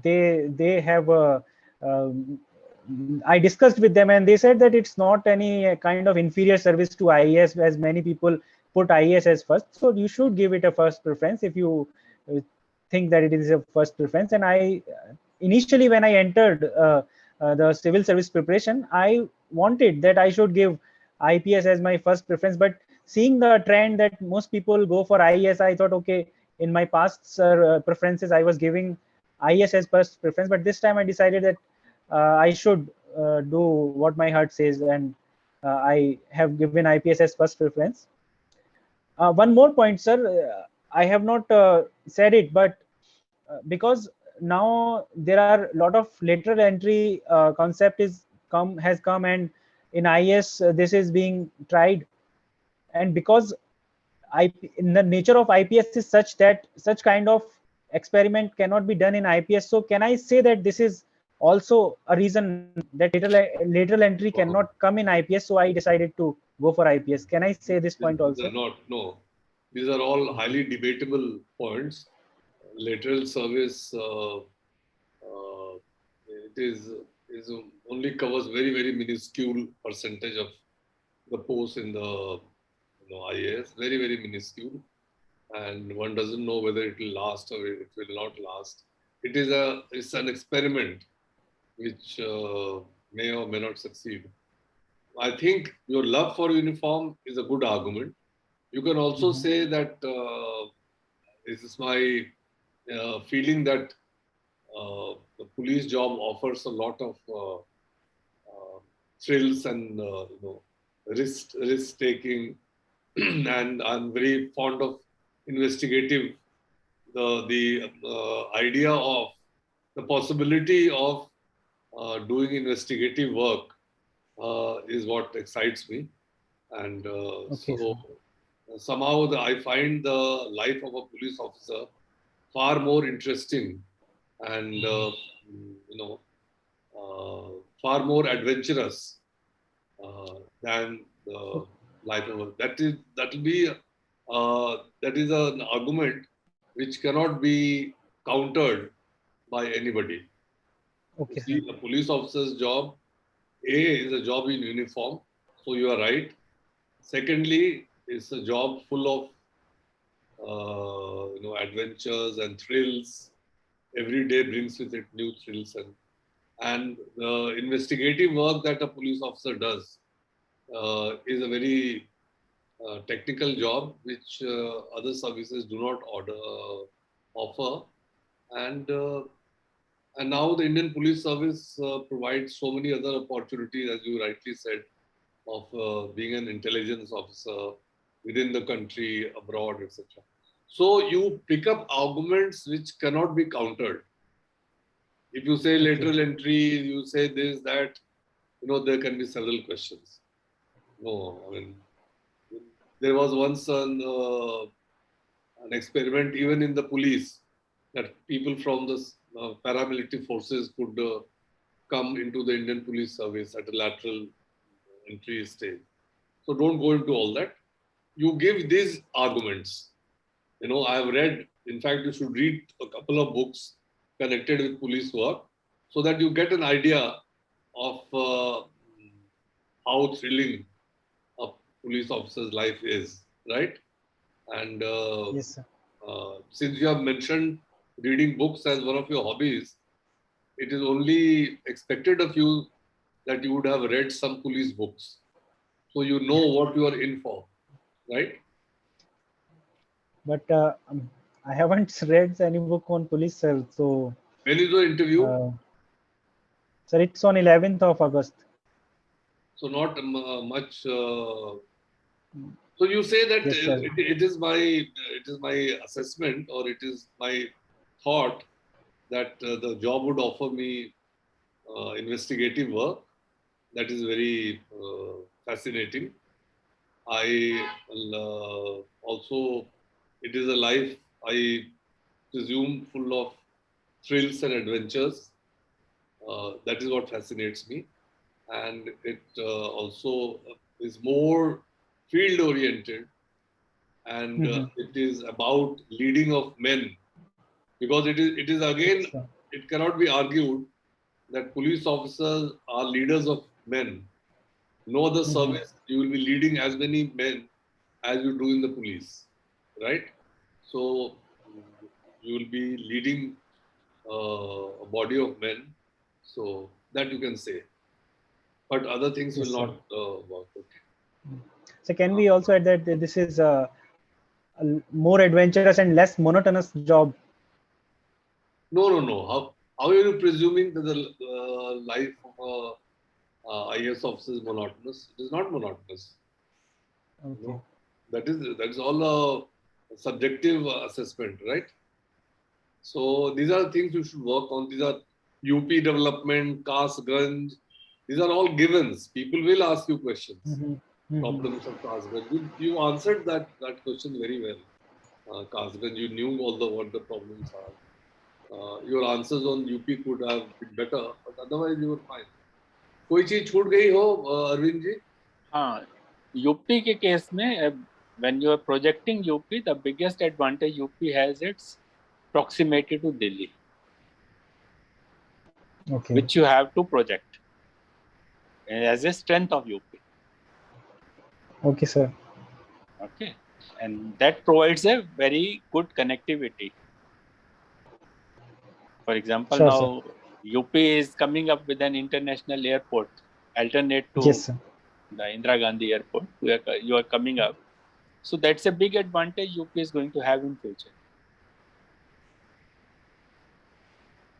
they have um, I discussed with them, and they said that it's not any kind of inferior service to IAS, as many people put IAS as first. So you should give it a first preference if you think that it is a first preference. And I initially, when I entered the civil service preparation, I wanted that I should give IPS as my first preference, but seeing the trend that most people go for IAS, I thought, okay, in my past preferences, I was giving IAS as first preference, but this time I decided that I should do what my heart says, and I have given IPS as first preference. One more point, sir. I have not said it, but because now there are a lot of lateral entry concept has come, and in IAS this is being tried, and because in the nature of IPS is such that such kind of experiment cannot be done in IPS. So can I say that this is also a reason that lateral entry cannot come in IPS? So I decided to go for IPS. Can I say this point These are also? not, no. These are all highly debatable points. Lateral service, it is only covers very minuscule percentage of the posts in the IAS, very minuscule, and one doesn't know whether it will last or it will not last. It's an experiment which may or may not succeed. I think your love for uniform is a good argument. You can also say that this is my feeling that the police job offers a lot of thrills and risk taking, and I'm very fond of investigative. The idea of the possibility of doing investigative work is what excites me, and Okay, so sir. somehow I find the life of a police officer far more interesting and far more adventurous than the life of that is an argument which cannot be countered by anybody. You Okay, sir. see, a police officer's job, A, is a job in uniform, So you are right. Secondly, it's a job full of adventures and thrills. Every day brings with it new thrills, and the investigative work that a police officer does is a very technical job which other services do not offer. And now the Indian Police Service provides so many other opportunities, as you rightly said, of being an intelligence officer within the country, abroad, etc. So you pick up arguments which cannot be countered. If you say lateral entry, you say this, that, there can be several questions. No, I mean, there was once an experiment even in the police that people from the paramilitary forces could come into the Indian police service at a lateral entry stage. So don't go into all that. You give these arguments. I have read, in fact, you should read a couple of books connected with police work so that you get an idea of how thrilling a police officer's life is, right? And Yes, sir. Since you have mentioned reading books as one of your hobbies, it is only expected of you that you would have read some police books. So you know what you are in for, right? But I haven't read any book on police, sir. So, When is the interview? sir, it's on 11th of August. So not much. So you say that Yes, sir. it is my assessment, or it is my thought that the job would offer me investigative work. That is very fascinating. I also, it is a life, I presume, full of thrills and adventures. That is what fascinates me. And it also is more field oriented, and it is about leading of men, because it is again, Yes, sir. it cannot be argued that police officers are leaders of men. No other service you will be leading as many men as you do in the police, right? So you will be leading a body of men, so that you can say. But other things Yes, will sir. not work. Okay. So can we also add that this is a more adventurous and less monotonous job? No. How are you presuming that the life of a IAS officer is monotonous? It is not monotonous. Okay. No. That is all a subjective assessment, right? So these are things you should work on. These are UP development, Kasganj. These are all givens. People will ask you questions. Problems of Kasganj. You answered that question very well. Kasganj, you knew what the problems are. Your answers on UP could have been better, but otherwise you were fine. कोई चीज छूट गई हो अरविंद जी? हाँ, UP के case में when you are projecting UP, the biggest advantage UP has its proximity to Delhi, Okay. which you have to project as a strength of UP. Okay, sir. Okay, and that provides a very good connectivity. For example, Sure, now UP is coming up with an international airport alternate to yes, sir. the Indira Gandhi airport. You are coming up, so that's a big advantage UP is going to have in future.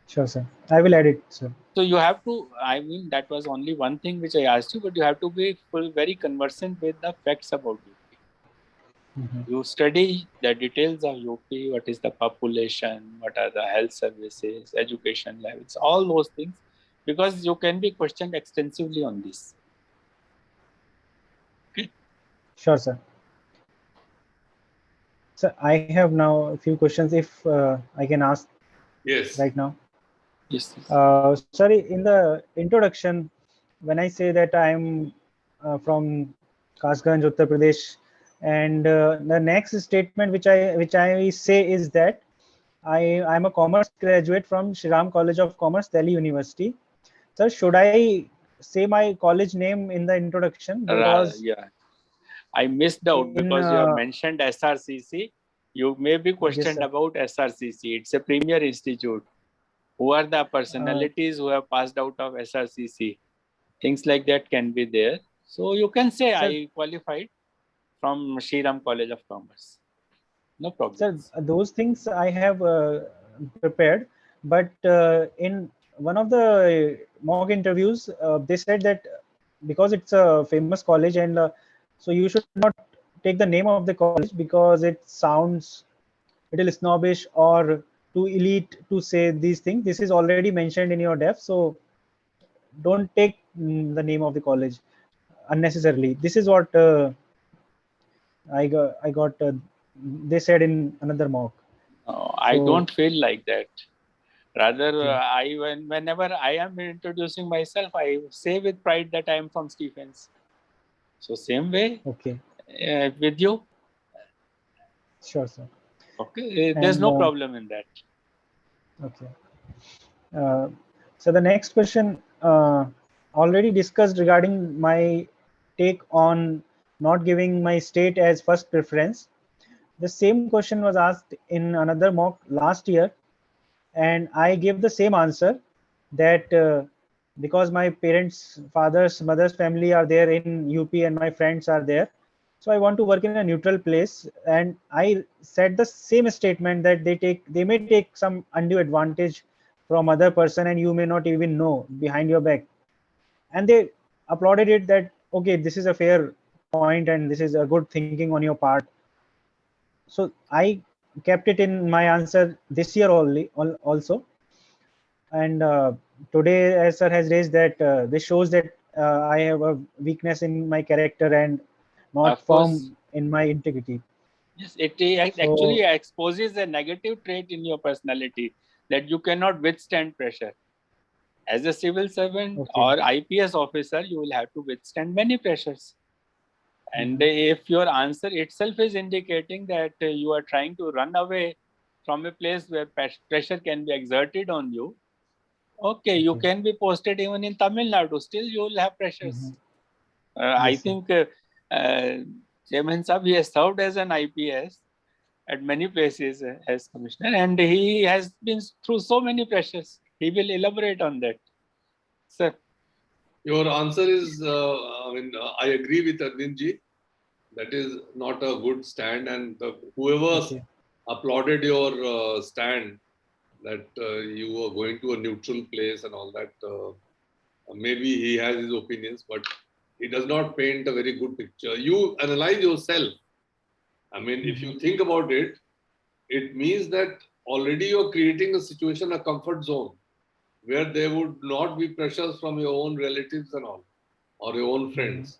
Sure, sir. I will add it, sir. So you have to, I mean, that was only one thing which I asked you, but you have to be very conversant with the facts about UP. You study the details of UP, what is the population, what are the health services, education levels, all those things, because you can be questioned extensively on this. Okay. Sure, sir. So I have now a few questions, if I can ask. Yes. Right now. Yes. Sorry, in the introduction, when I say that I'm from Kasganj, Uttar Pradesh, and the next statement which I say is that I'm a commerce graduate from Shriram College of Commerce, Delhi University. Sir, should I say my college name in the introduction because Yeah, I missed out in because you have mentioned SRCC. You may be yes, questioned sir. about SRCC. It's a premier institute. Who are the personalities who have passed out of SRCC? Things like that can be there. So you can say Sir, I qualified from Shriram College of Commerce. No sir, problems. those things I have prepared, but in one of the mock interviews, they said that because it's a famous college and so you should not take the name of the college because it sounds a little snobbish or too elite to say these things. This is already mentioned in your def, so don't take the name of the college unnecessarily. This is what I got. They said in another mock. I So don't feel like that. Rather, okay, whenever I am introducing myself, I say with pride that I am from Stephens. So same way okay, with you. sure, sir. Okay, there's And no problem in that. okay. Uh, so the next question already discussed regarding my take on not giving my state as first preference. The same question was asked in another mock last year, and I gave the same answer that because my parents, fathers, mother's family are there in UP and my friends are there, so I want to work in a neutral place. And I said the same statement that they may take some undue advantage from other person and you may not even know behind your back. And they applauded it that okay, this is a fair point and this is a good thinking on your part. So I kept it in my answer this year only also. And today, as sir has raised that this shows that I have a weakness in my character and not Of course, firm in my integrity. yes, it So actually exposes a negative trait in your personality that you cannot withstand pressure. As a civil servant okay. or IPS officer, you will have to withstand many pressures. And Mhm. if your answer itself is indicating that you are trying to run away from a place where pressure can be exerted on you, okay, you Okay. can be posted even in Tamil Nadu, still you will have pressures. Mhm. I Yes, sir. think Chairman Saab, he has served as an IPS at many places as commissioner, and he has been through so many pressures. He will elaborate on that. Sir. Your answer is, I agree with Arvind ji. That is not a good stand. And whoever Okay. applauded your stand, that you were going to a neutral place and all that, maybe he has his opinions, but he does not paint a very good picture. You analyze yourself. I mean, if you think about it, it means that already you're creating a situation, a comfort zone, where there would not be pressures from your own relatives and all, or your own friends.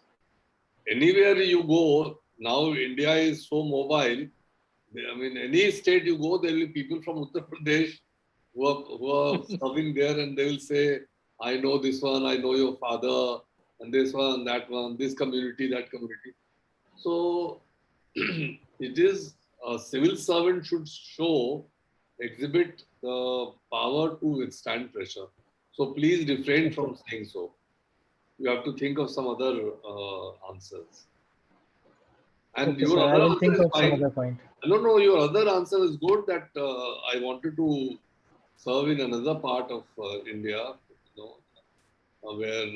Anywhere you go, now India is so mobile. I mean, any state you go, there will be people from Uttar Pradesh who are serving there, and they will say, I know this one, I know your father, and this one, that one, this community, that community. So it is a civil servant should exhibit the power to withstand pressure. So please refrain Okay. from saying so. You have to think of some other answers. And Okay, your sir. I other will answer think is of some fine. other point. No, your other answer is good that I wanted to serve in another part of India, where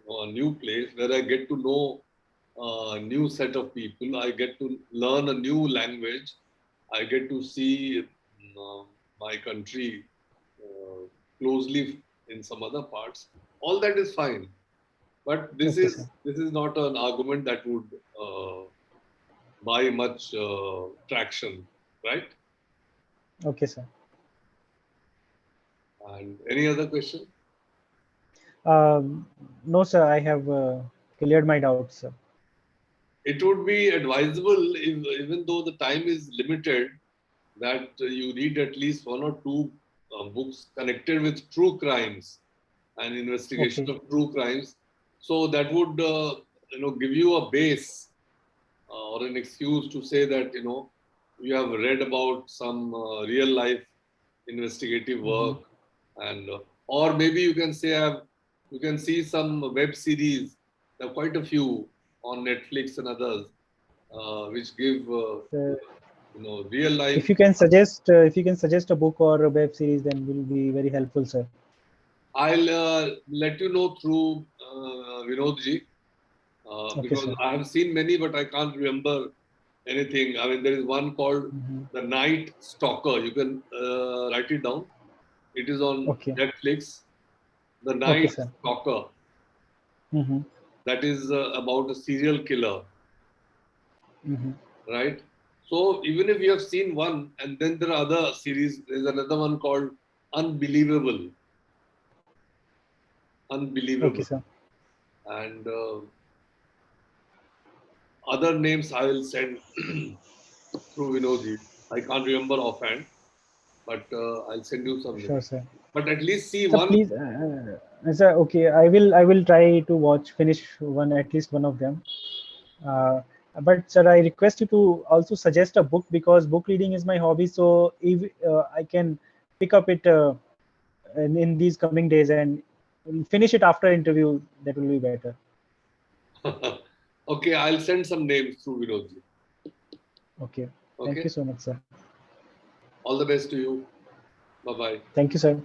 a new place where I get to know a new set of people. I get to learn a new language. I get to see my country uh, closely in some other parts. All that is fine, but this Okay, is sir. this is not an argument that would buy much traction, right? Okay, sir. And any other question? No, sir. I have cleared my doubts, sir. It would be advisable, even though the time is limited, that you read at least one or two books connected with true crimes and investigation Okay. of true crimes. So that would give you a base or an excuse to say that you have read about some real life investigative work, and or maybe you can say I've You can see some web series. There are quite a few on Netflix and others, which give real life. If you can suggest a book or a web series, then will be very helpful, sir. I'll let you know through Vinodji, because sir. I have seen many, but I can't remember anything. I mean, there is one called The Night Stalker. You can write it down. It is on Netflix. The Night Stalker. That is about a serial killer. Right? So even if you have seen one, and then there are other series, there's another one called Unbelievable. Okay, sir. And other names I will send through Vinodji. I can't remember offhand, but I'll send you some. Sure, sir. But at least see sir, one. Please, sir. Okay, I will try to finish at least one of them. But sir, I request you to also suggest a book, because book reading is my hobby. So if I can pick up it in these coming days and finish it after interview, that will be better. Okay, I'll send some names through Vinodji. Okay. Thank you so much, sir. All the best to you. Bye-bye. Thank you, sir.